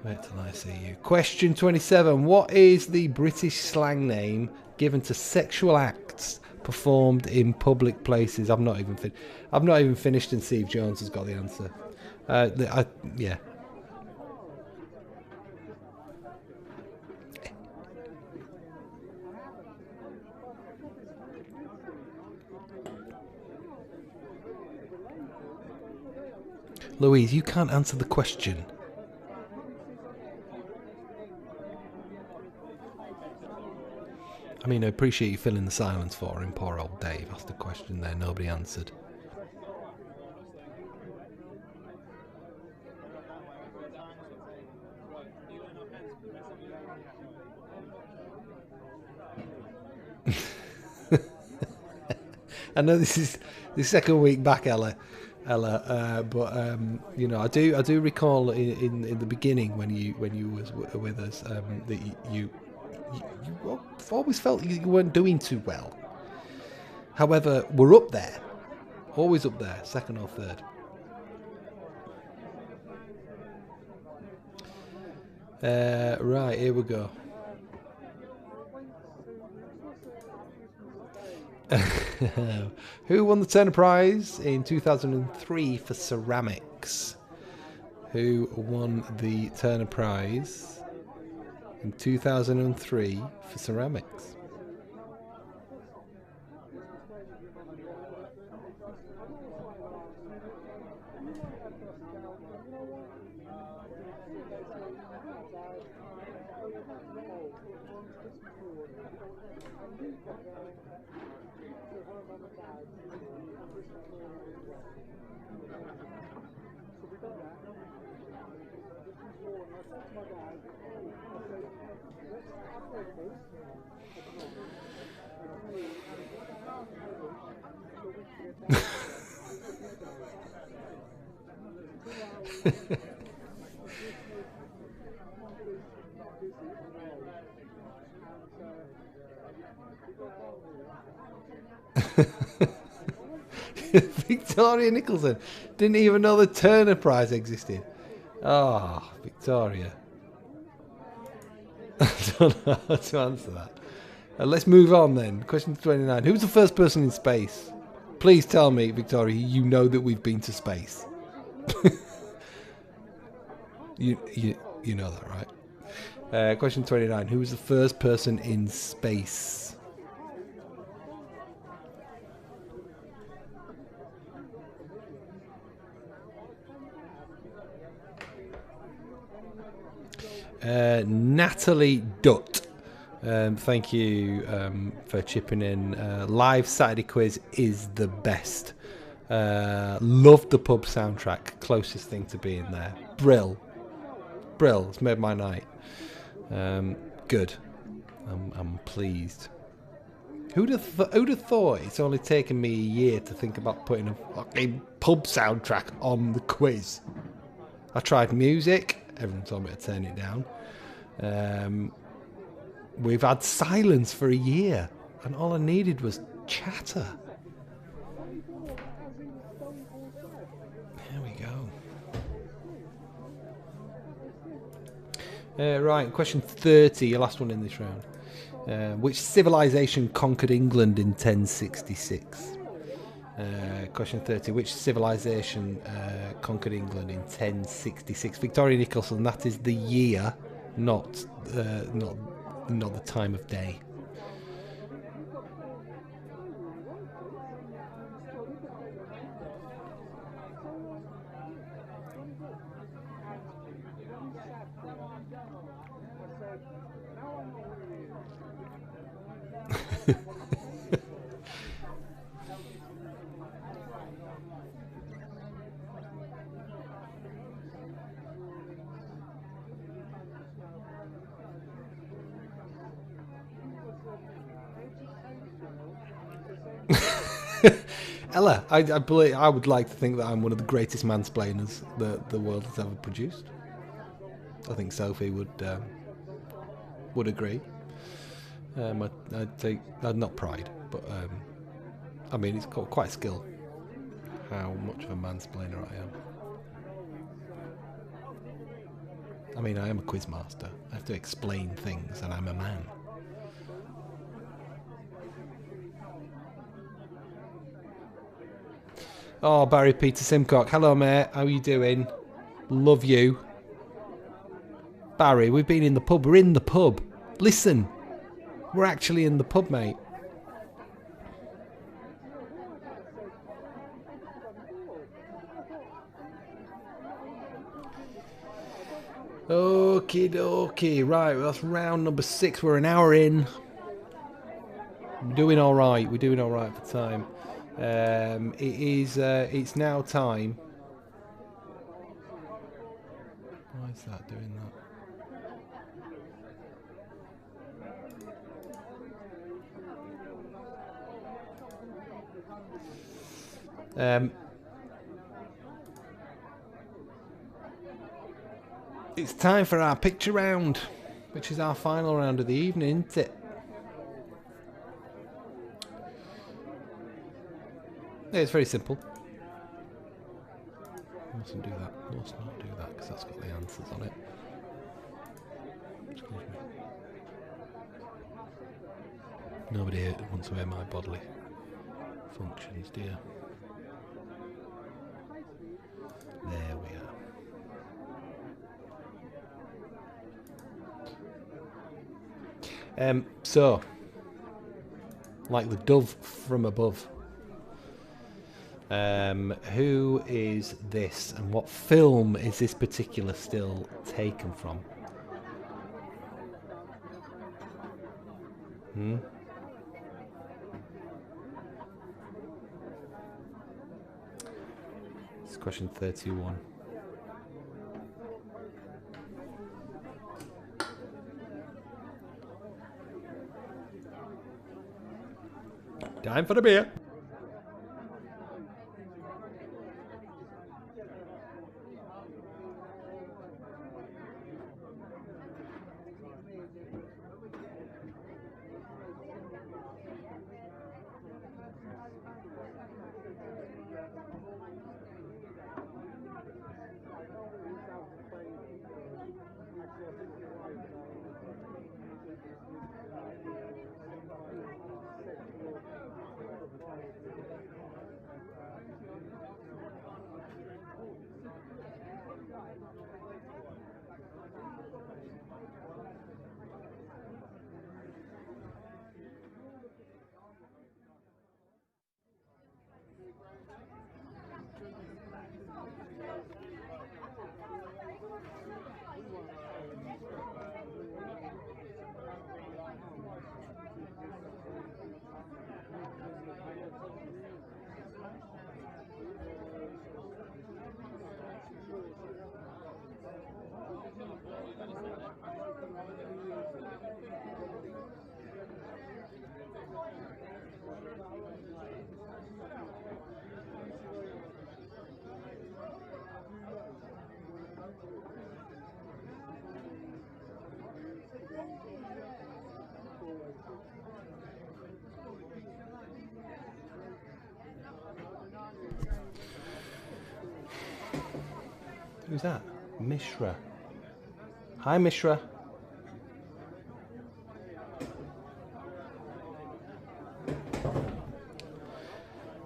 Wait till I see you. Question 27. What is the British slang name given to sexual acts performed in public places? I've not even finished, and Steve Jones has got the answer. Yeah. Louise, you can't answer the question. I mean, I appreciate you filling the silence for him. Poor old Dave asked a question there, nobody answered. I know this is the second week back, Ella, but you know, I do recall in the beginning when you was with us that you always felt you weren't doing too well. However, we're up there, always up there, second or third. Right, here we go. Who won the Turner Prize in 2003 for ceramics? Who won the Turner Prize in 2003 for ceramics? Victoria Nicholson didn't even know the Turner Prize existed. Oh, Victoria. I don't know how to answer that. Let's move on then. Question 29. Who's the first person in space? Please tell me, Victoria, you know that we've been to space. you know that, right? Question 29. Who was the first person in space? Natalie Dutt. Thank you for chipping in. Live Saturday quiz is the best. Loved the pub soundtrack. Closest thing to being there. Brill. It's made my night. Good. I'm pleased. Who'd have thought it's only taken me a year to think about putting a fucking pub soundtrack on the quiz? I tried music. Everyone told me to turn it down. We've had silence for a year, and all I needed was chatter. There we go. Right, question 30, your last one in this round. Which civilization conquered England in 1066? Question 30. Which civilization conquered England in 1066? Victoria Nicholson, that is the year, not the time of day. Ella, I believe I would like to think that I'm one of the greatest mansplainers that the world has ever produced. I think Sophie would agree. I'd not pride, but I mean it's got quite a skill. How much of a mansplainer I am. I mean, I am a quiz master. I have to explain things, and I'm a man. Oh, Barry Peter Simcock. Hello, mate. How are you doing? Love you. Barry, we've been in the pub. We're in the pub. Listen. We're actually in the pub, mate. Okie dokie. Right, well, that's round number 6. We're an hour in. We're doing all right. We're doing all right for time. It's now time. Why is that doing that? It's time for our picture round, which is our final round of the evening, isn't it? Yeah, it's very simple. I mustn't do that. I must not do that because that's got the answers on it. Excuse me. Nobody wants to hear my bodily functions, do you? There we are. So, like the dove from above. Who is this, and what film is this particular still taken from? It's question 31. Time for the beer. Who's that? Mishra. Hi, Mishra.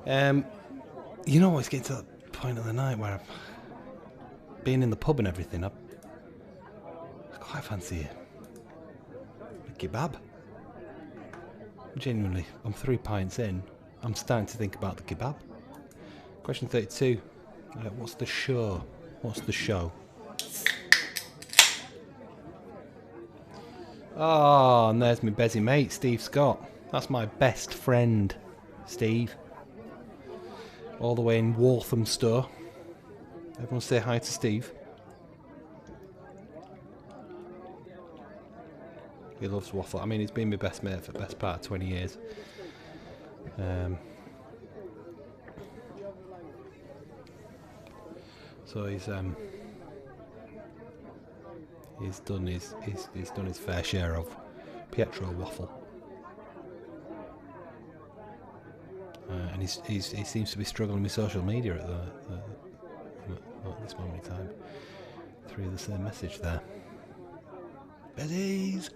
You know, it's getting to that point of the night where I've been in the pub and everything. I quite fancy a kebab. Genuinely, I'm 3 pints in. I'm starting to think about the kebab. Question 32. What's the show? What's the show? Oh, and there's my busy mate, Steve Scott. That's my best friend, Steve. All the way in Walthamstow. Everyone say hi to Steve. He loves waffle. I mean, he's been my best mate for the best part of 20 years. So he's done his fair share of Pietro waffle, and he seems to be struggling with social media at this moment in time. 3 of the same message there. Betty's.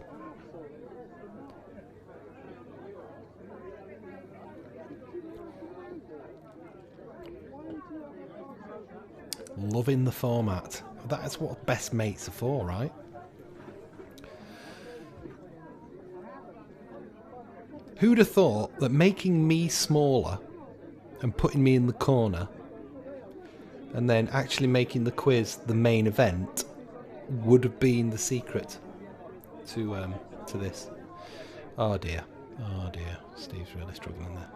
Loving the format. That's what best mates are for, right? Who'd have thought that making me smaller and putting me in the corner and then actually making the quiz the main event would have been the secret to this? Oh dear. Oh dear. Steve's really struggling there.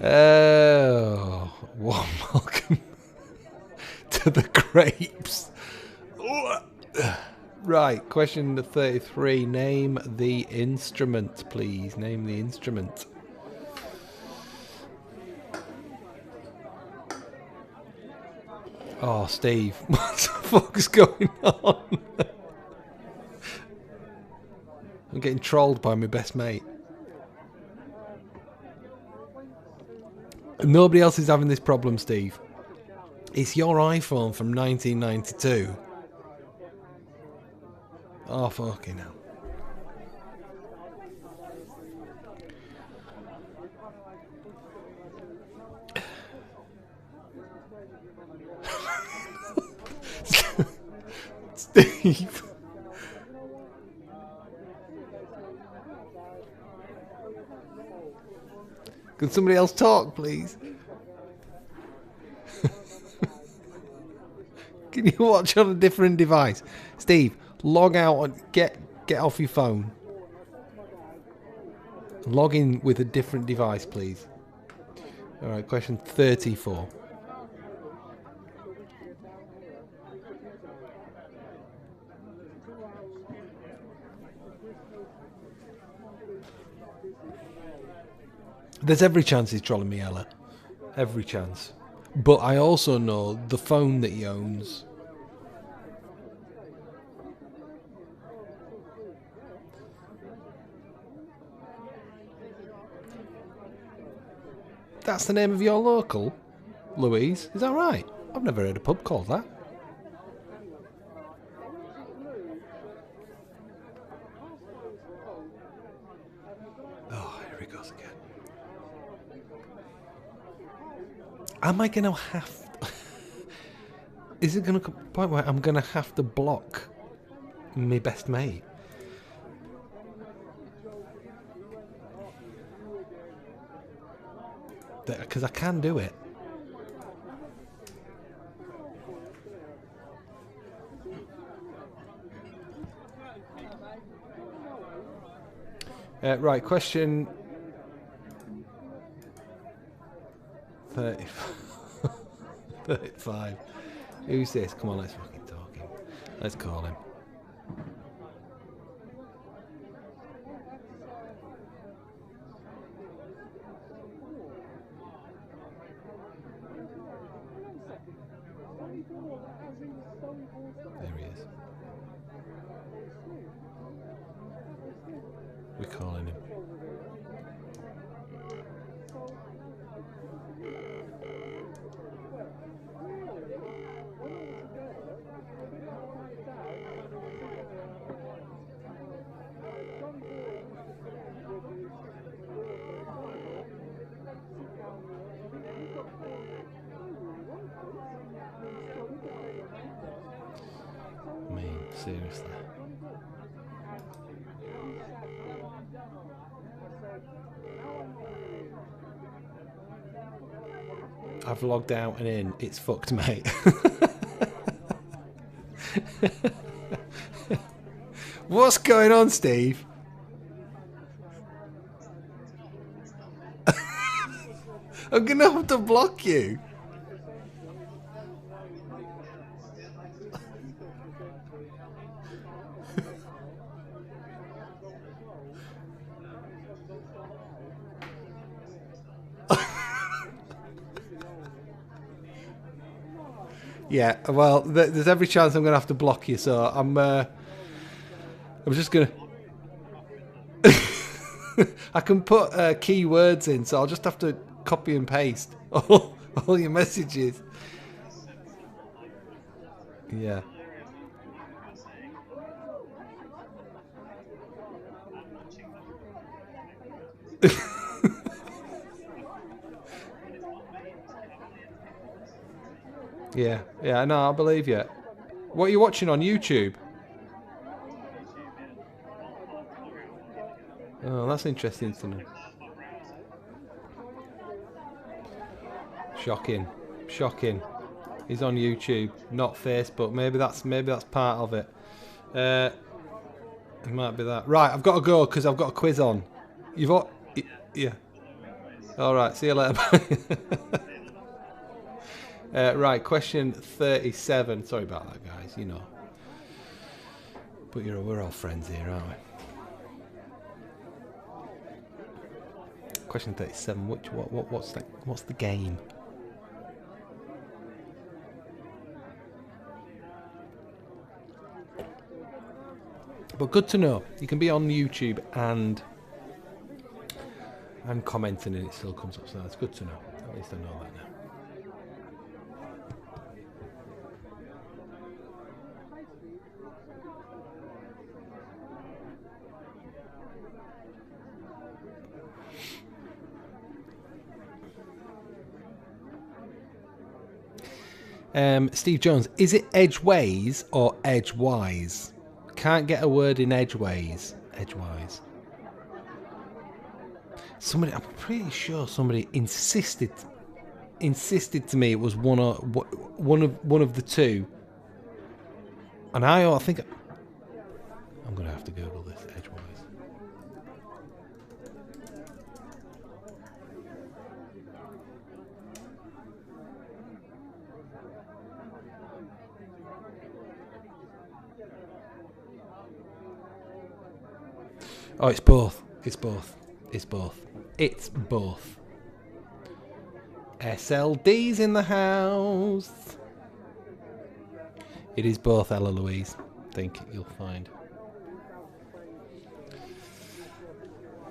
Oh, warm welcome to the grapes. Right, question 33. Name the instrument, please. Name the instrument. Oh, Steve, what the fuck's going on? I'm getting trolled by my best mate. Nobody else is having this problem, Steve. It's your iPhone from 1992. Oh, fucking hell. Steve. Can somebody else talk, please? Can you watch on a different device? Steve, log out and get off your phone. Log in with a different device, please. Alright, question 34. There's every chance he's trolling me, Ella. Every chance. But I also know the phone that he owns. That's the name of your local, Louise? Is that right? I've never heard a pub called that. Oh, here he goes again. Am I going to have... Is it going to come to a point where I'm going to have to block my best mate? Because I can do it. Right, question 35. Who's this? Come on, let's fucking talk him. Let's call him. There he is. seriously. I've logged out and in. It's fucked, mate. What's going on, Steve? I'm gonna have to block you. Yeah, well, there's every chance I'm gonna have to block you, so I'm just gonna. I can put keywords in, so I'll just have to copy and paste all your messages. Yeah. Yeah, yeah, no, I believe you. What are you watching on YouTube? Oh, that's interesting to know. Shocking, shocking. He's on YouTube, not Facebook. Maybe that's part of it. It might be that. Right, I've got to go because I've got a quiz on. You've got, yeah. All right, see you later. Right, question 37. Sorry about that, guys. You know, but we're all friends here, aren't we? Question 37. What's the game? But good to know. You can be on YouTube and commenting, and it still comes up. So that's good to know. At least I know that now. Steve Jones, is it edgeways or edgewise? Can't get a word in edgeways. Edgewise. Somebody, I'm pretty sure somebody insisted to me it was one of the two. And I think I'm gonna have to Google this. Edgewise. Oh, it's both. It's both. It's both. It's both. SLD's in the house. It is both, Ella Louise. I think you'll find.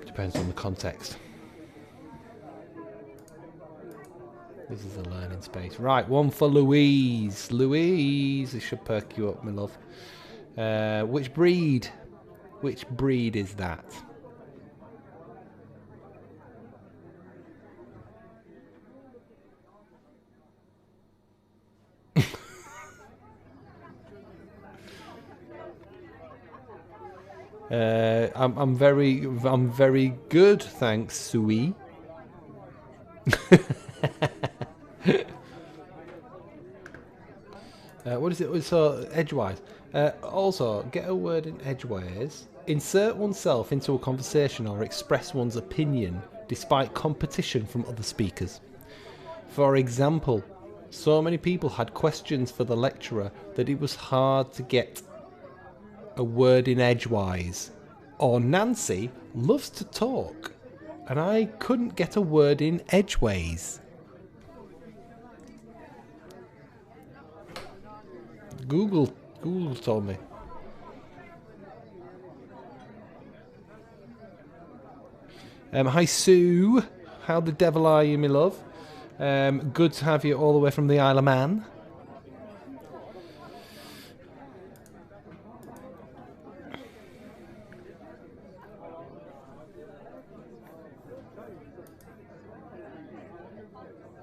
Depends on the context. This is a learning space. Right, one for Louise. Louise, this should perk you up, my love. Which breed? Which breed is that? I'm very good, thanks, Sui. What is it? So edgewise. Also, get a word in edgeways. Insert oneself into a conversation or express one's opinion despite competition from other speakers. For example, so many people had questions for the lecturer that it was hard to get a word in edgewise. Or Nancy loves to talk and I couldn't get a word in edgeways. Google told me. Hi Sue, how the devil are you, my love? Good to have you all the way from the Isle of Man.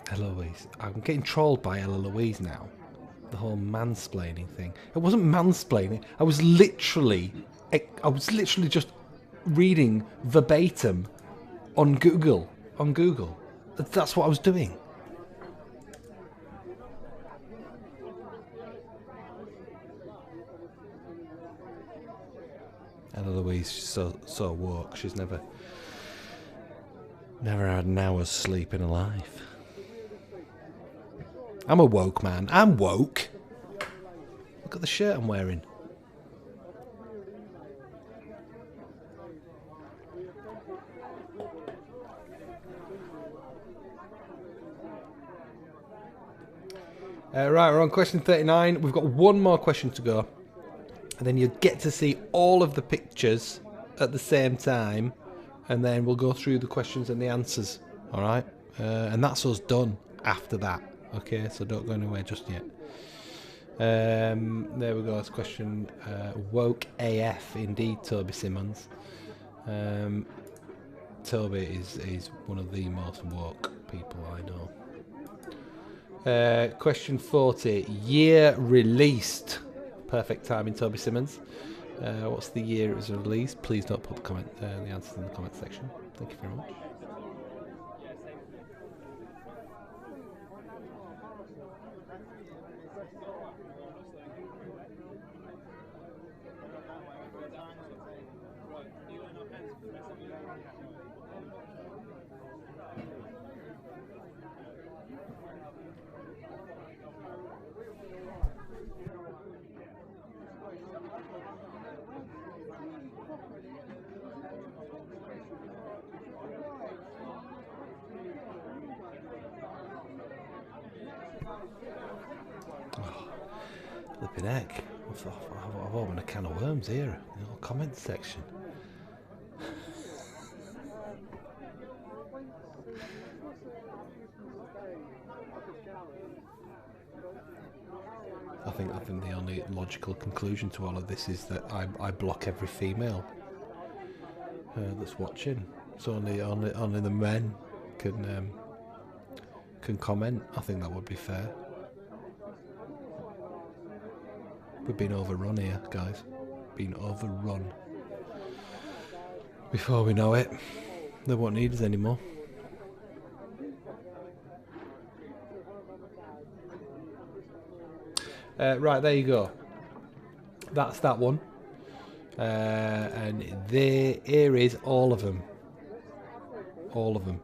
Eloise. I'm getting trolled by Ella Louise now. the whole mansplaining thing. It wasn't mansplaining. I was literally just reading verbatim on Google. That's what I was doing. Ella Louise, she's so woke. She's never had an hour's sleep in her life. I'm a woke man. I'm woke. Look at the shirt I'm wearing. Right, we're on question 39. We've got one more question to go. And then you get to see all of the pictures at the same time. And then we'll go through the questions and the answers. All right? And that's us done after that. Okay, so don't go anywhere just yet. There we go. That's question woke AF indeed, Toby Simmons. Toby is one of the most woke people I know. Question 40. Year released. Perfect timing, Toby Simmons. What's the year it was released? Please don't put the answers in the comment section. Thank you very much. Flipping heck. I've opened a can of worms here in the little comment section. I think the only logical conclusion to all of this is that I block every female that's watching. So only the men can comment. I think that would be fair. We've been overrun here, guys. Been overrun. Before we know it, they won't need us anymore. Right, there you go. That's that one. And here is all of them. All of them.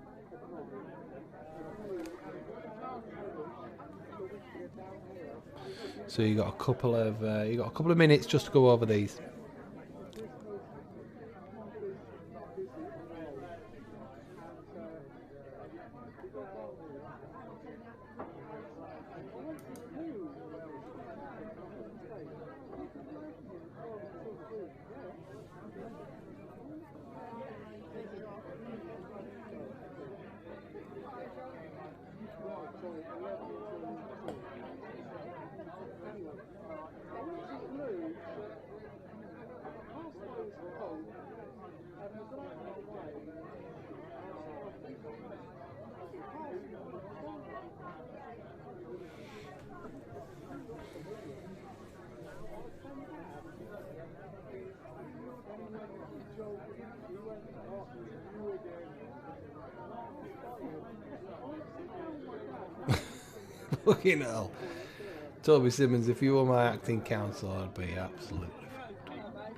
So you got a couple of minutes just to go over these. Fucking hell. Toby Simmons, if you were my acting counsel, I'd be absolutely fucked.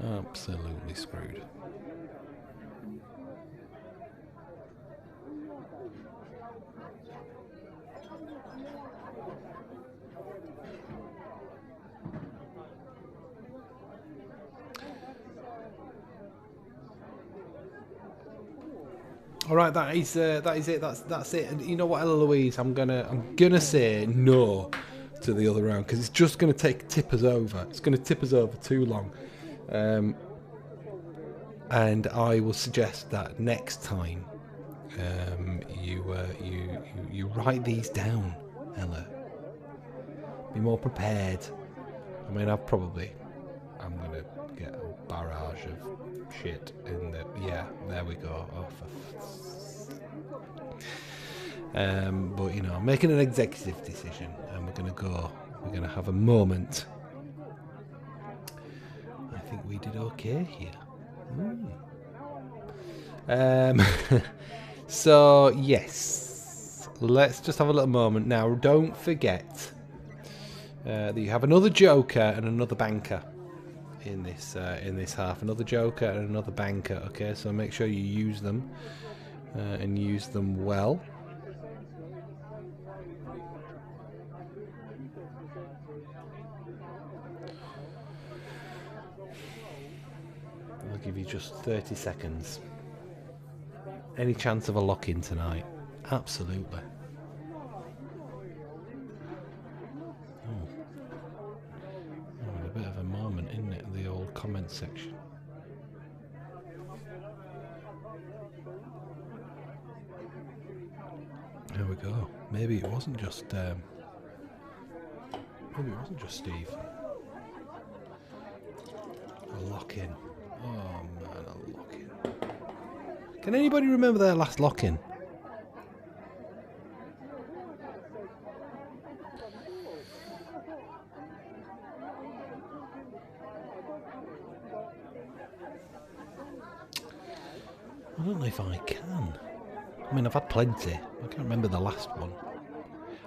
Absolutely screwed. All right, that is it. That's it. And you know what, Ella Louise, I'm gonna say no to the other round because it's just gonna tip us over. It's gonna tip us over too long. And I will suggest that next time you write these down, Ella. Be more prepared. I mean, I'm gonna get a barrage of shit in the. Yeah, there we go. Oh, But you know, I'm making an executive decision, and we're going to have a moment. I think we did okay here. So yes, let's just have a little moment now. Don't forget that you have another joker and another banker in this half. Another joker and another banker. Okay, so make sure you use them and use them well. I'll give you just 30 seconds. Any chance of a lock-in tonight? Absolutely. Oh, a bit of a moment, isn't it? The old comment section. There we go. Maybe it wasn't just. Maybe it wasn't just Steve. A lock-in. Oh man, a lock-in. Can anybody remember their last lock-in? I don't know if I can. I mean, I've had plenty. I can't remember the last one.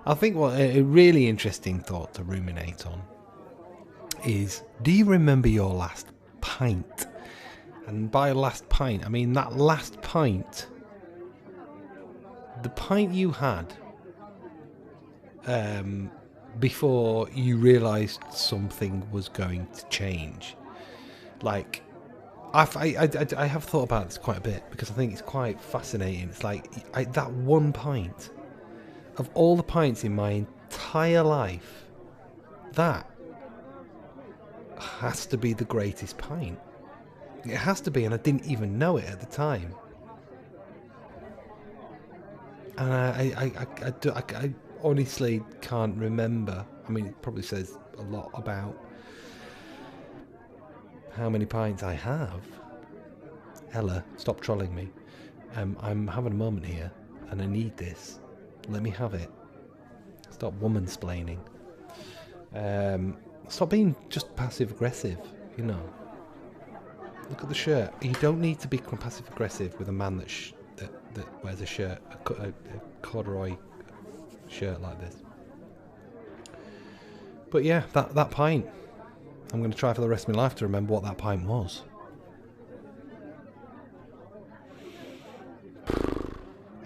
I think what a really interesting thought to ruminate on is, do you remember your last pint? And by last pint, I mean that last pint, the pint you had before you realised something was going to change. Like, I have thought about this quite a bit because I think it's quite fascinating. It's like that one pint, of all the pints in my entire life, that has to be the greatest pint. It has to be, and I didn't even know it at the time. And I honestly can't remember. I mean, it probably says a lot about how many pints I have. Ella, stop trolling me. I'm having a moment here, and I need this. Let me have it. Stop woman-splaining. Stop being just passive-aggressive, you know. Look at the shirt. You don't need to be passive-aggressive with a man that wears a shirt, a corduroy shirt like this. But yeah, that pint. I'm going to try for the rest of my life to remember what that pint was.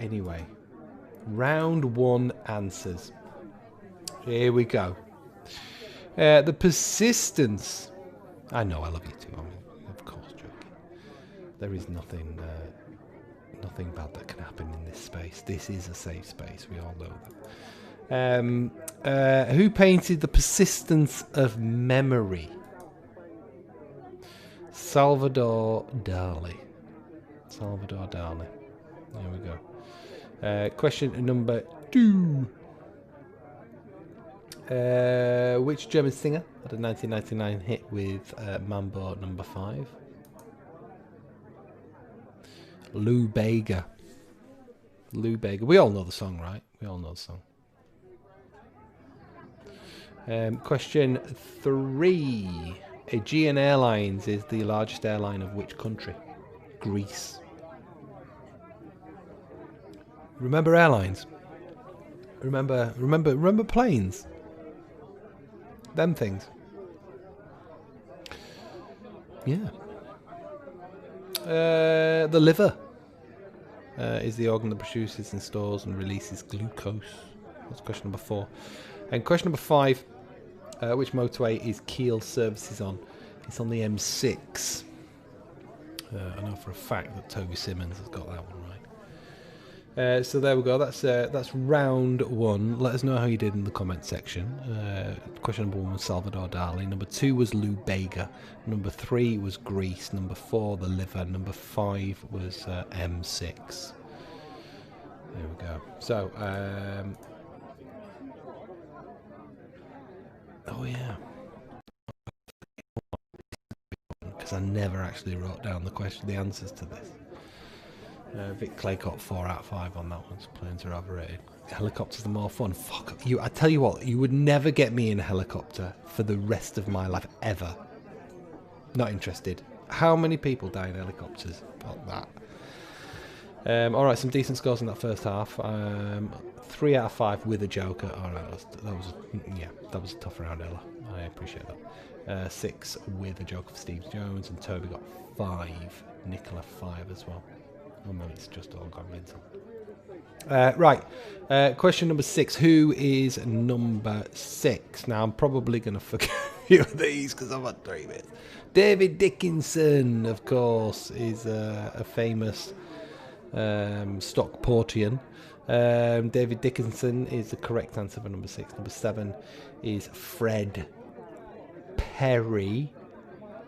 Anyway, round one answers. Here we go. The persistence. I know, I love you too. I mean, of course, joking. There is nothing bad that can happen in this space. This is a safe space. We all know that. Who painted The Persistence of Memory? Salvador Dali. Salvador Dali. There we go. Question number 2. Which German singer had a 1999 hit with Mambo number 5? Lou Bega. Lou Bega. We all know the song, right? We all know the song. Question 3. Aegean Airlines is the largest airline of which country? Greece. Remember airlines? Remember planes? Them things. Yeah. The liver is the organ that produces and stores and releases glucose. That's question number 4. And question number 5. Which motorway is Kiel Services on? It's on the M6. I know for a fact that Toby Simmons has got that one right. So there we go. That's round 1. Let us know how you did in the comment section. Question number 1 was Salvador Dali. Number 2 was Lou Bega. Number 3 was Greece. Number 4, the liver. Number 5 was M6. There we go. So, oh yeah. Because I never actually wrote down the answers to this. Vic Clay got 4 out of 5 on that one. So planes are overrated. Helicopters are more fun. Fuck you! I tell you what, you would never get me in a helicopter for the rest of my life ever. Not interested. How many people die in helicopters? Fuck that. All right, some decent scores in that first half. 3 out of 5 with a joker. All right, that was a tough round, Ella. I appreciate that. 6 with a joker for Steve Jones, and Toby got 5. Nicola 5 as well. Oh man, it's just all gone mental. Right, question number 6. Who is number 6? Now I'm probably going to forget a few of these because I've had 3 minutes. David Dickinson, of course, is a famous Stockportian. David Dickinson is the correct answer for number 6. Number 7 is Fred Perry.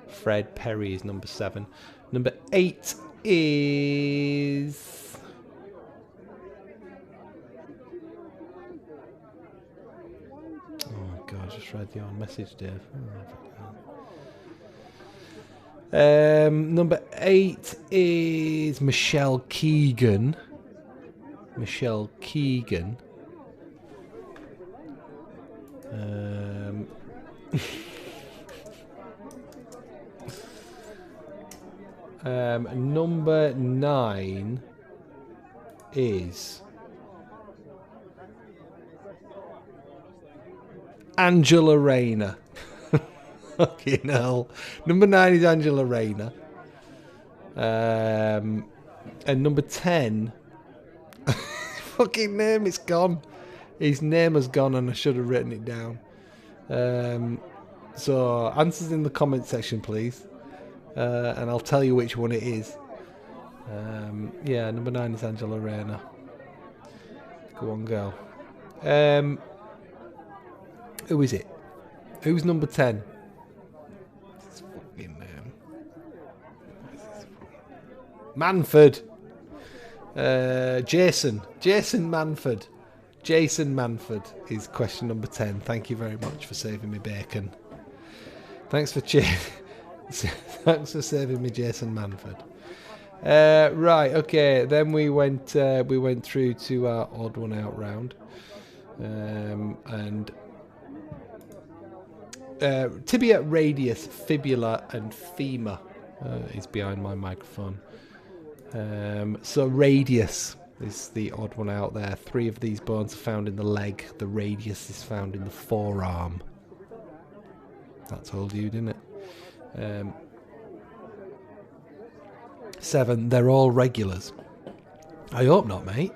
Fred Perry is number 7. Number 8 is... Oh God, I just read your message, Dave. Number 8 is Michelle Keegan. Michelle Keegan. Number 9 is Angela Rayner. Fucking hell. Number 9 is Angela Rayner. And number 10... fucking name is gone. His name has gone and I should have written it down. So, answers in the comment section, please. And I'll tell you which one it is. Yeah, number 9 is Angela Rayner. Go on, girl. Who is it? Who's number 10? This fucking name. Manford. Jason Manford. Jason Manford is question number 10. Thank you very much for saving me bacon. Thanks for thanks for saving me, Jason Manford. Right, okay. Then we went through to our odd one out round, and tibia, radius, fibula, and femur is behind my microphone. So radius is the odd one out there. 3 of these bones are found in the leg. The radius is found in the forearm. That told you, didn't it? 7, they're all regulars. I hope not, mate.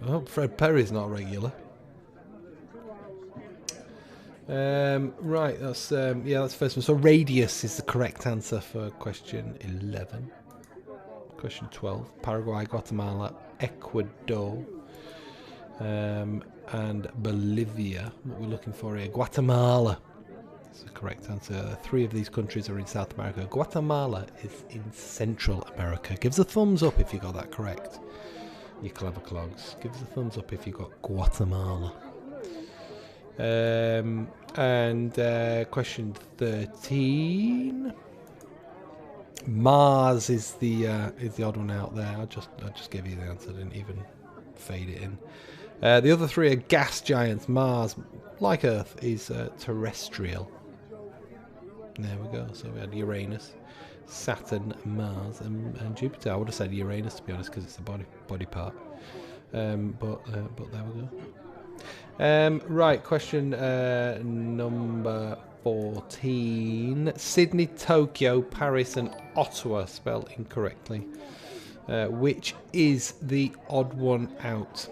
I hope Fred Perry's not regular. Right, that's that's the first one. So radius is the correct answer for question 11. Question 12, Paraguay, Guatemala, Ecuador, and Bolivia. What we're looking for here, Guatemala. That's the correct answer. 3 of these countries are in South America. Guatemala is in Central America. Give us a thumbs up if you got that correct. You clever clogs. Give us a thumbs up if you got Guatemala. And question 13. Mars is the odd one out there. I just gave you the answer. I didn't even fade it in. The other 3 are gas giants. Mars, like Earth, is terrestrial. There we go. So we had Uranus, Saturn, Mars, and Jupiter. I would have said Uranus, to be honest, because it's a body part. But there we go. Right, question number 14. Sydney, Tokyo, Paris, and Ottawa spelled incorrectly. Which is the odd one out?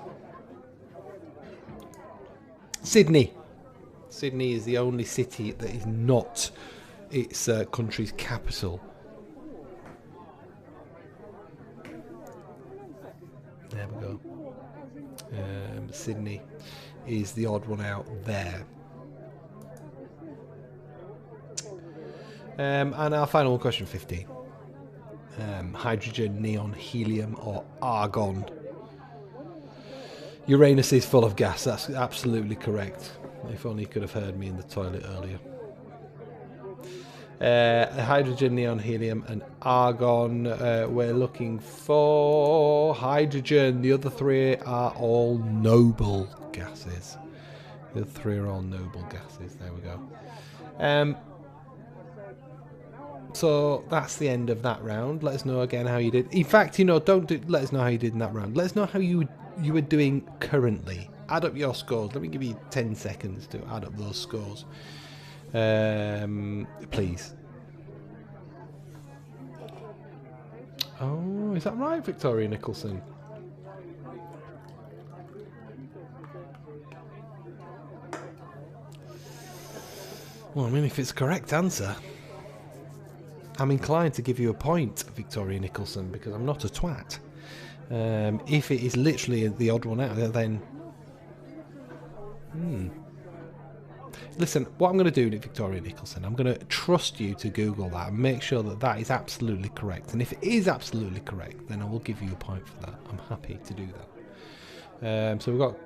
Sydney. Sydney is the only city that is not its country's capital. There we go. Sydney is the odd one out there. And our final one, question 15. Hydrogen, neon, helium, or argon? Uranus is full of gas. That's absolutely correct. If only you could have heard me in the toilet earlier. Hydrogen, neon, helium, and argon. We're looking for hydrogen. The other three are all noble gases. The other three are all noble gases. There we go. So that's the end of that round. Let us know again how you did. In fact, let us know how you did in that round. Let us know how you were doing currently. Add up your scores. Let me give you 10 seconds to add up those scores. Please. Oh, is that right, Victoria Nicholson? Well, I mean, if it's a correct answer, I'm inclined to give you a point, Victoria Nicholson, because I'm not a twat. If it is literally the odd one out, then... Listen, what I'm going to do, Victoria Nicholson, I'm going to trust you to Google that and make sure that that is absolutely correct. And if it is absolutely correct, then I will give you a point for that. I'm happy to do that. So we've got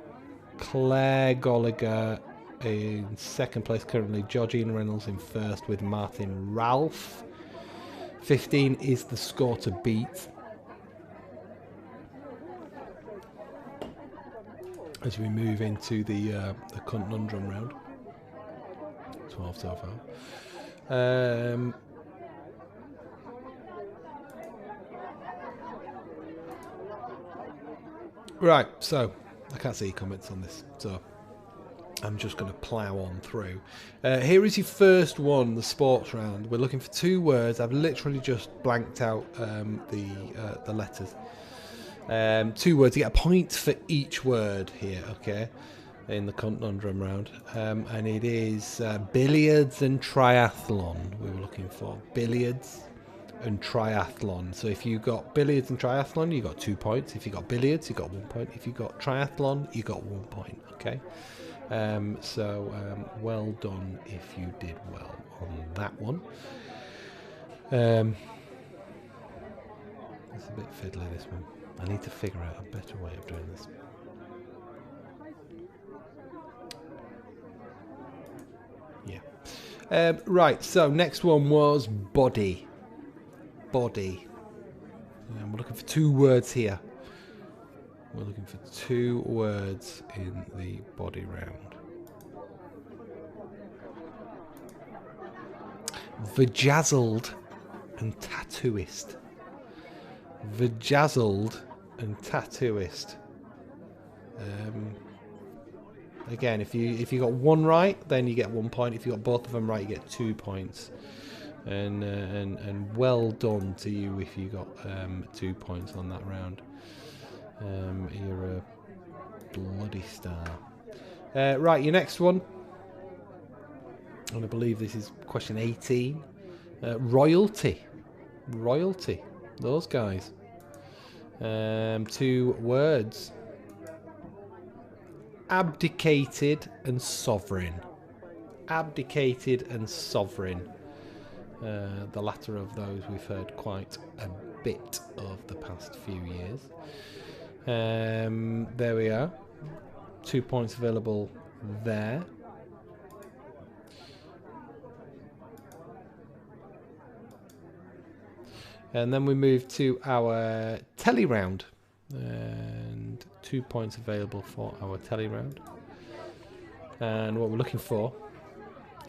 Claire Gallagher in second place currently, Georgina Reynolds in first with Martin Ralph. 15 is the score to beat. As we move into the conundrum round. 12 so far. Right, so I can't see your comments on this, so I'm just going to plough on through. Here is your first one, the sports round. We're looking for 2 words. I've literally just blanked out the letters. 2 words. You get a point for each word here, okay, in the conundrum round. And it is billiards and triathlon we were looking for. Billiards and triathlon. So if you got billiards and triathlon, you got 2 points. If you got billiards, you got 1 point. If you got triathlon, you got 1 point, okay? Well done if you did well on that one. It's a bit fiddly, this one. I need to figure out a better way of doing this. Yeah. Right, so next one was body. Body. We're looking for 2 words here. We're looking for 2 words in the body round. Vajazzled and tattooist. Vajazzled and tattooist. Again, if you got 1 right, then you get 1 point. If you got both of them right, you get 2 points. And well done to you if you got 2 points on that round. You're a bloody star. Right, your next one. And I believe this is question 18. Royalty. Royalty. Those guys. 2 words. Abdicated and sovereign. Abdicated and sovereign. The latter of those we've heard quite a bit of the past few years. There we are. 2 points available there. And then we move to our telly round. And 2 points available for our telly round. And what we're looking for,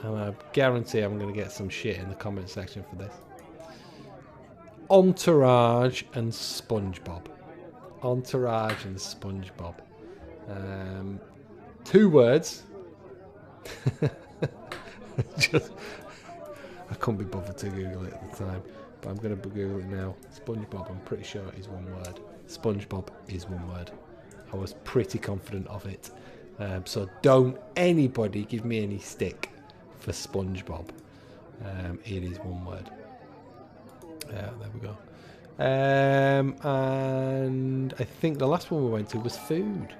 and I guarantee I'm going to get some shit in the comment section for this. Entourage and SpongeBob. Entourage and SpongeBob. 2 words. I couldn't be bothered to Google it at the time, but I'm going to Google it now. SpongeBob, I'm pretty sure it is 1 word. SpongeBob is 1 word. I was pretty confident of it. So don't anybody give me any stick for SpongeBob. It is 1 word. There we go. And I think the last one we went to was food,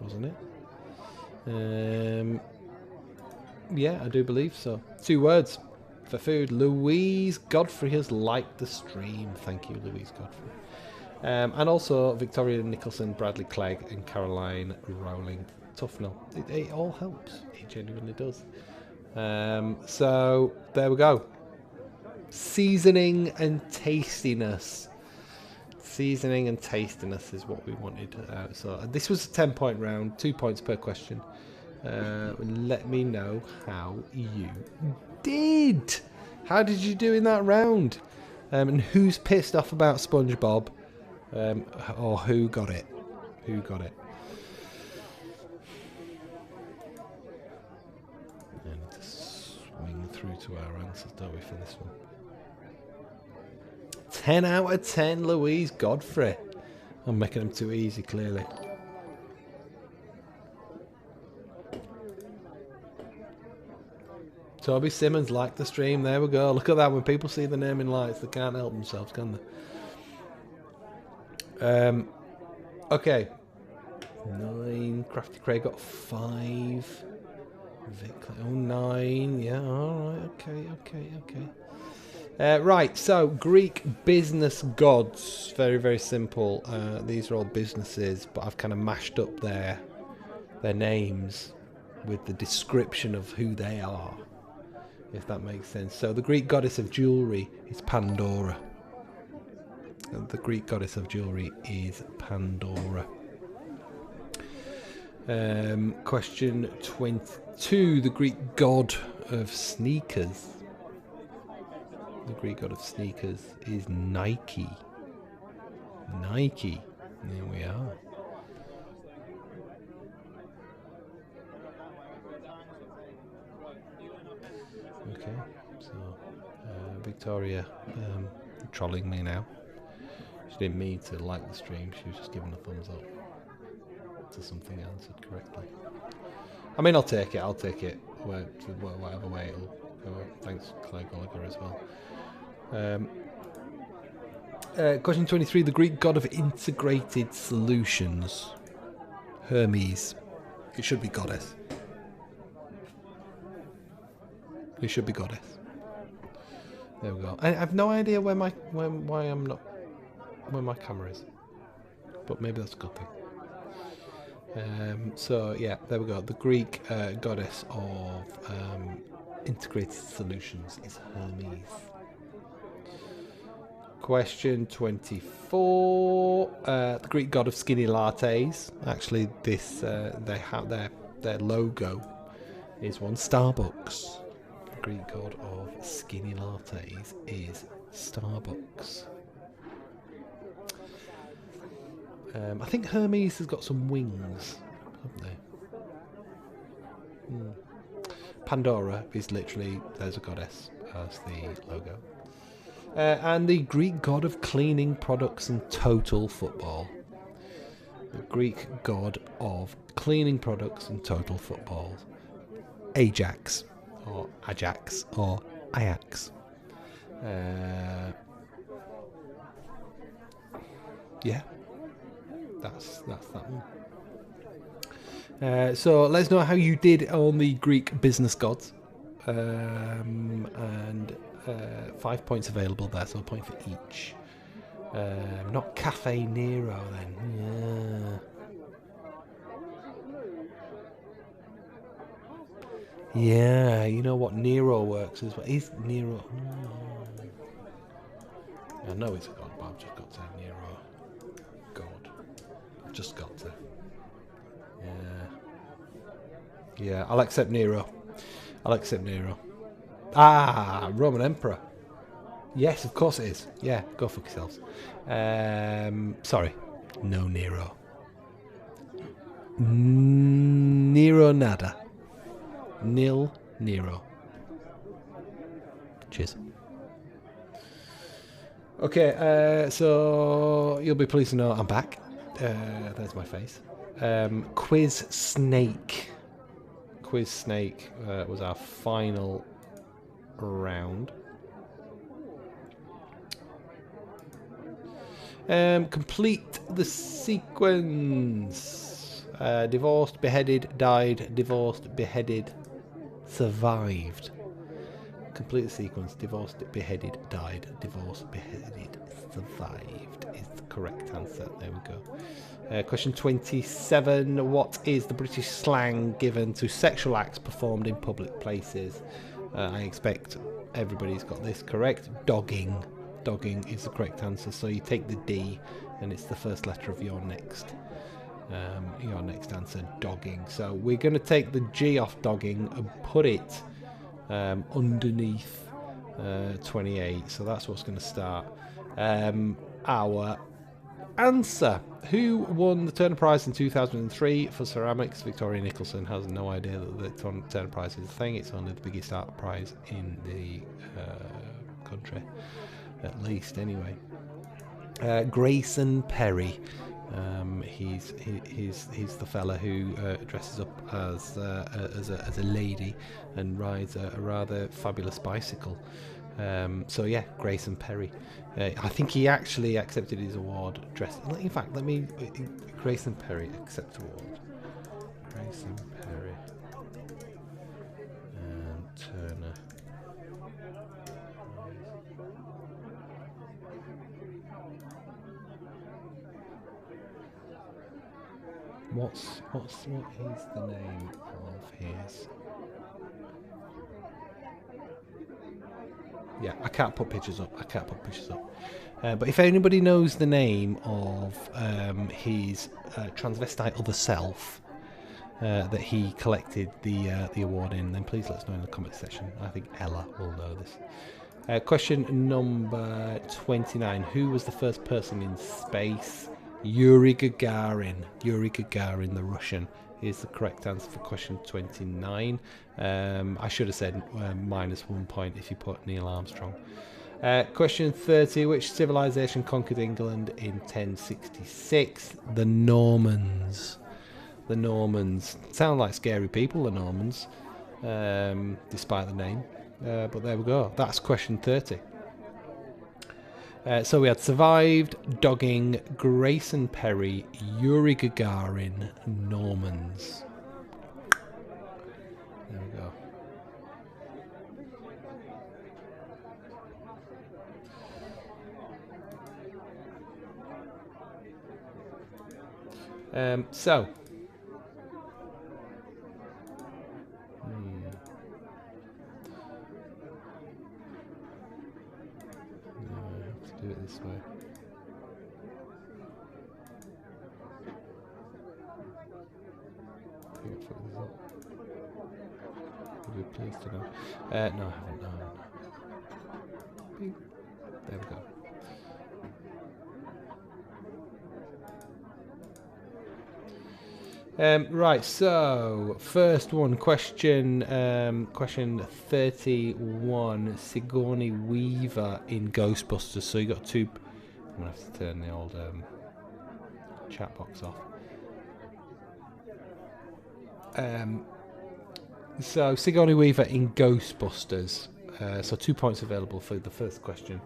wasn't it? Yeah, I do believe so. 2 words for food. Louise Godfrey has liked the stream. Thank you, Louise Godfrey. And also Victoria Nicholson, Bradley Clegg, and Caroline Rowling Tufnell. It all helps. It genuinely does. So there we go. Seasoning and tastiness. Seasoning and tastiness is what we wanted. So this was a 10-point round, 2 points per question. Let me know how you did. How did you do in that round? And who's pissed off about SpongeBob? Or who got it? Who got it? I need to swing through to our answers, don't we, for this one? 10 out of 10, Louise Godfrey. I'm making them too easy, clearly. Toby Simmons liked the stream. There we go. Look at that. When people see the name in lights, they can't help themselves, can they? Okay. 9. Crafty Craig got 5. Vic, 9. Yeah, alright. Okay. Right, so Greek business gods. Very, very simple. These are all businesses, but I've kind of mashed up their names with the description of who they are, if that makes sense. So the Greek goddess of jewellery is Pandora. The Greek goddess of jewellery is Pandora. Question 22. The Greek god of sneakers. The Greek god of sneakers is Nike. Nike. There we are. Okay, so Victoria trolling me now. She didn't mean to like the stream, she was just giving a thumbs up to something answered correctly. I mean, I'll take it whatever way it'll go. Thanks, Clay Gallagher, as well. Question 23, the Greek god of integrated solutions. Hermes. It should be goddess. It should be goddess. There we go. I have no idea where my camera is, but maybe that's a good thing. So yeah, there we go. The Greek goddess of integrated solutions is Hermes. Question 24. The Greek god of skinny lattes. Actually, this they have their logo is one. Starbucks. The Greek god of skinny lattes is Starbucks. I think Hermes has got some wings, haven't they? Pandora is literally, there's a goddess as the logo. And the Greek god of cleaning products and total football. The Greek god of cleaning products and total football. Ajax, or Ajax, or Ajax. Yeah. That's that one. So let's know how you did on the Greek business gods. And 5 points available there, so a point for each. Not Cafe Nero then. Yeah, you know what Nero works as well. Is Nero? I know it's a god, but I've just got to say Nero. God. I've just got to. Yeah, I'll accept Nero. Ah, Roman Emperor. Yes, of course it is. Yeah, go fuck yourselves. Sorry. No Nero. Nero nada. Nil Nero. Cheers. Okay, so you'll be pleased to know I'm back. There's my face. Quiz Snake. Quiz Snake was our final round. Complete the sequence. Divorced, beheaded, died, divorced, beheaded, survived. Complete the sequence. Divorced, beheaded, died, divorced, beheaded, survived is the correct answer. There we go. Question 27. What is the British slang given to sexual acts performed in public places? I expect Everybody's got this correct. Dogging. Dogging is the correct answer. So you take the D, and it's the first letter of your next answer, dogging. So we're going to take the G off dogging and put it underneath 28. So that's what's going to start our answer. Who won the Turner Prize in 2003 for ceramics? Victoria Nicholson has no idea that the Turner Prize is a thing. It's only the biggest art prize in the country, at least anyway. Grayson Perry. He's the fella who dresses up as a lady and rides a rather fabulous bicycle. So yeah, Grayson Perry. I think he actually accepted his award dressed. In fact, Grayson Perry accept award. Grayson Perry and Turner. What is the name of his? Yeah, I can't put pictures up. But if anybody knows the name of his transvestite other self that he collected the award in, then please let us know in the comment section. I think Ella will know this. Question number 29. Who was the first person in space? Yuri Gagarin. Yuri Gagarin, the Russian, is the correct answer for question 29. I should have said -1 point if you put Neil Armstrong. Question 30. Which civilization conquered England in 1066? The Normans. The Normans. Sound like scary people, the Normans, despite the name. But there we go. That's question 30. So we had survived, dogging, Grayson Perry, Yuri Gagarin, Normans. There we go. So. Do it this way. I think I fucked this up. Would you be pleased to know? No, I haven't. No. Beep. There we go. Right, so first one, question 31, Sigourney Weaver in Ghostbusters. So you got two. I'm gonna have to turn the old chat box off. So Sigourney Weaver in Ghostbusters. So 2 points available for the first question.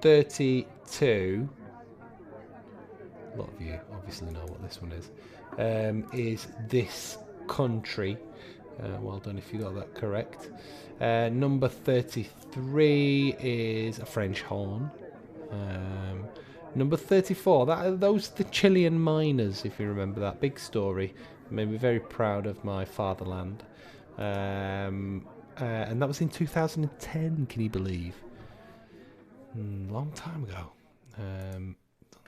32. A lot of you obviously know what this one is. Is this country? Well done if you got that correct. Number 33 is a French horn. Number 34, those are the Chilean miners, if you remember that big story. Made me very proud of my fatherland. And that was in 2010, can you believe? Long time ago. Doesn't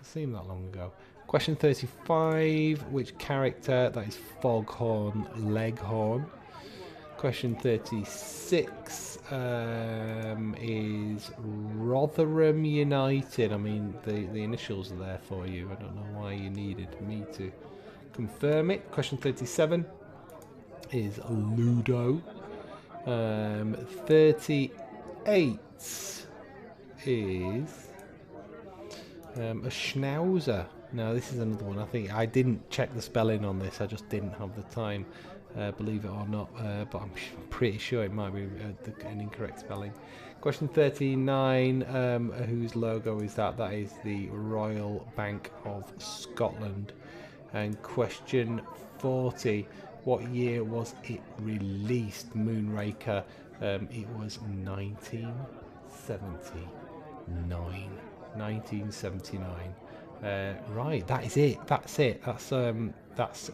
seem that long ago. Question 35, which character? That is Foghorn Leghorn. Question 36 is Rotherham United. I mean, the initials are there for you. I don't know why you needed me to confirm it. Question 37 is Ludo. 38 is a Schnauzer. Now this is another one. I think I didn't check the spelling on this. I just didn't have the time, believe it or not. But I'm pretty sure it might be an incorrect spelling. Question 39. Whose logo is that? That is the Royal Bank of Scotland. And question 40. What year was it released? Moonraker. It was 1979. 1979. Right, that is it. That's it. That's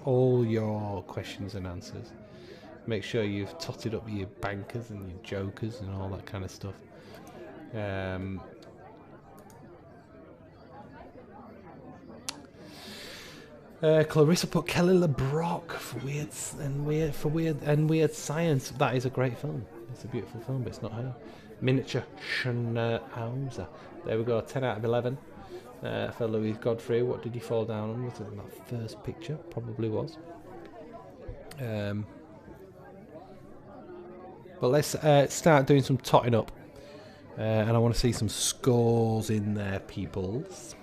all your questions and answers. Make sure you've totted up your bankers and your jokers and all that kind of stuff. Clarissa put Kelly LeBrock for weird science. That is a great film. It's a beautiful film, but it's not her. Miniature Schnauzer. There we go. 10 out of 11 for Louise Godfrey. What did he fall down on? Was it in that first picture? Probably was. But let's start doing some totting up, and I want to see some scores in there, peoples.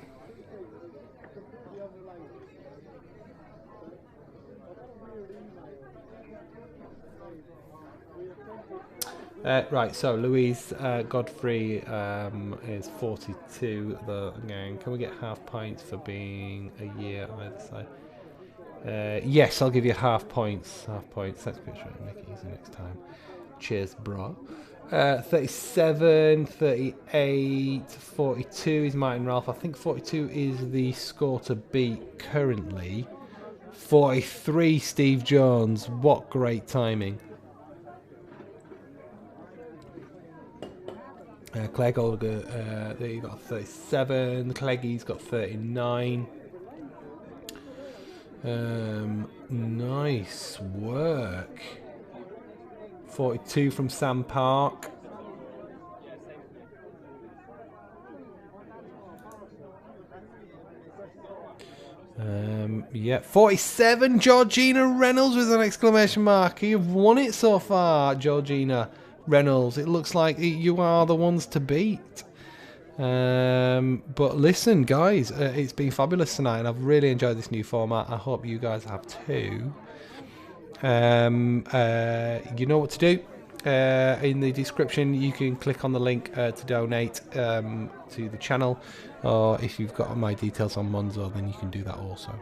Right, so Louise Godfrey is 42. Again, can we get half points for being a year either side? Yes, I'll give you half points. Half points. Let's make it easy next time. Cheers, bro. 37, 38, 42 is Martin Ralph. I think 42 is the score to beat currently. 43, Steve Jones. What great timing. Clegg Olga, there you got 37. Cleggy's got 39. Nice work. 42 from Sam Park. Yeah, 47 Georgina Reynolds with an exclamation mark. You've won it so far, Georgina Reynolds. It looks like you are the ones to beat. But listen, guys, it's been fabulous tonight, and I've really enjoyed this new format. I hope you guys have too. You know what to do. In the description, you can click on the link to donate to the channel, or if you've got my details on Monzo, then you can do that also.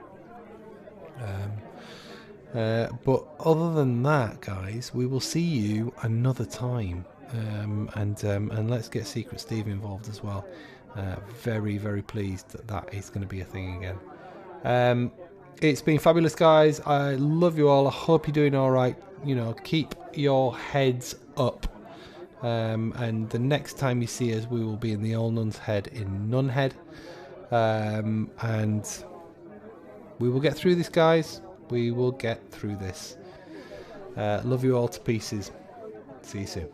But other than that, guys, we will see you another time. And let's get Secret Steve involved as well. Very, very pleased that is going to be a thing again. It's been fabulous, guys. I love you all. I hope you're doing all right. You know, keep your heads up. And the next time you see us, we will be in the Old Nun's Head in Nunhead. And we will get through this, guys. We will get through this. Love you all to pieces. See you soon.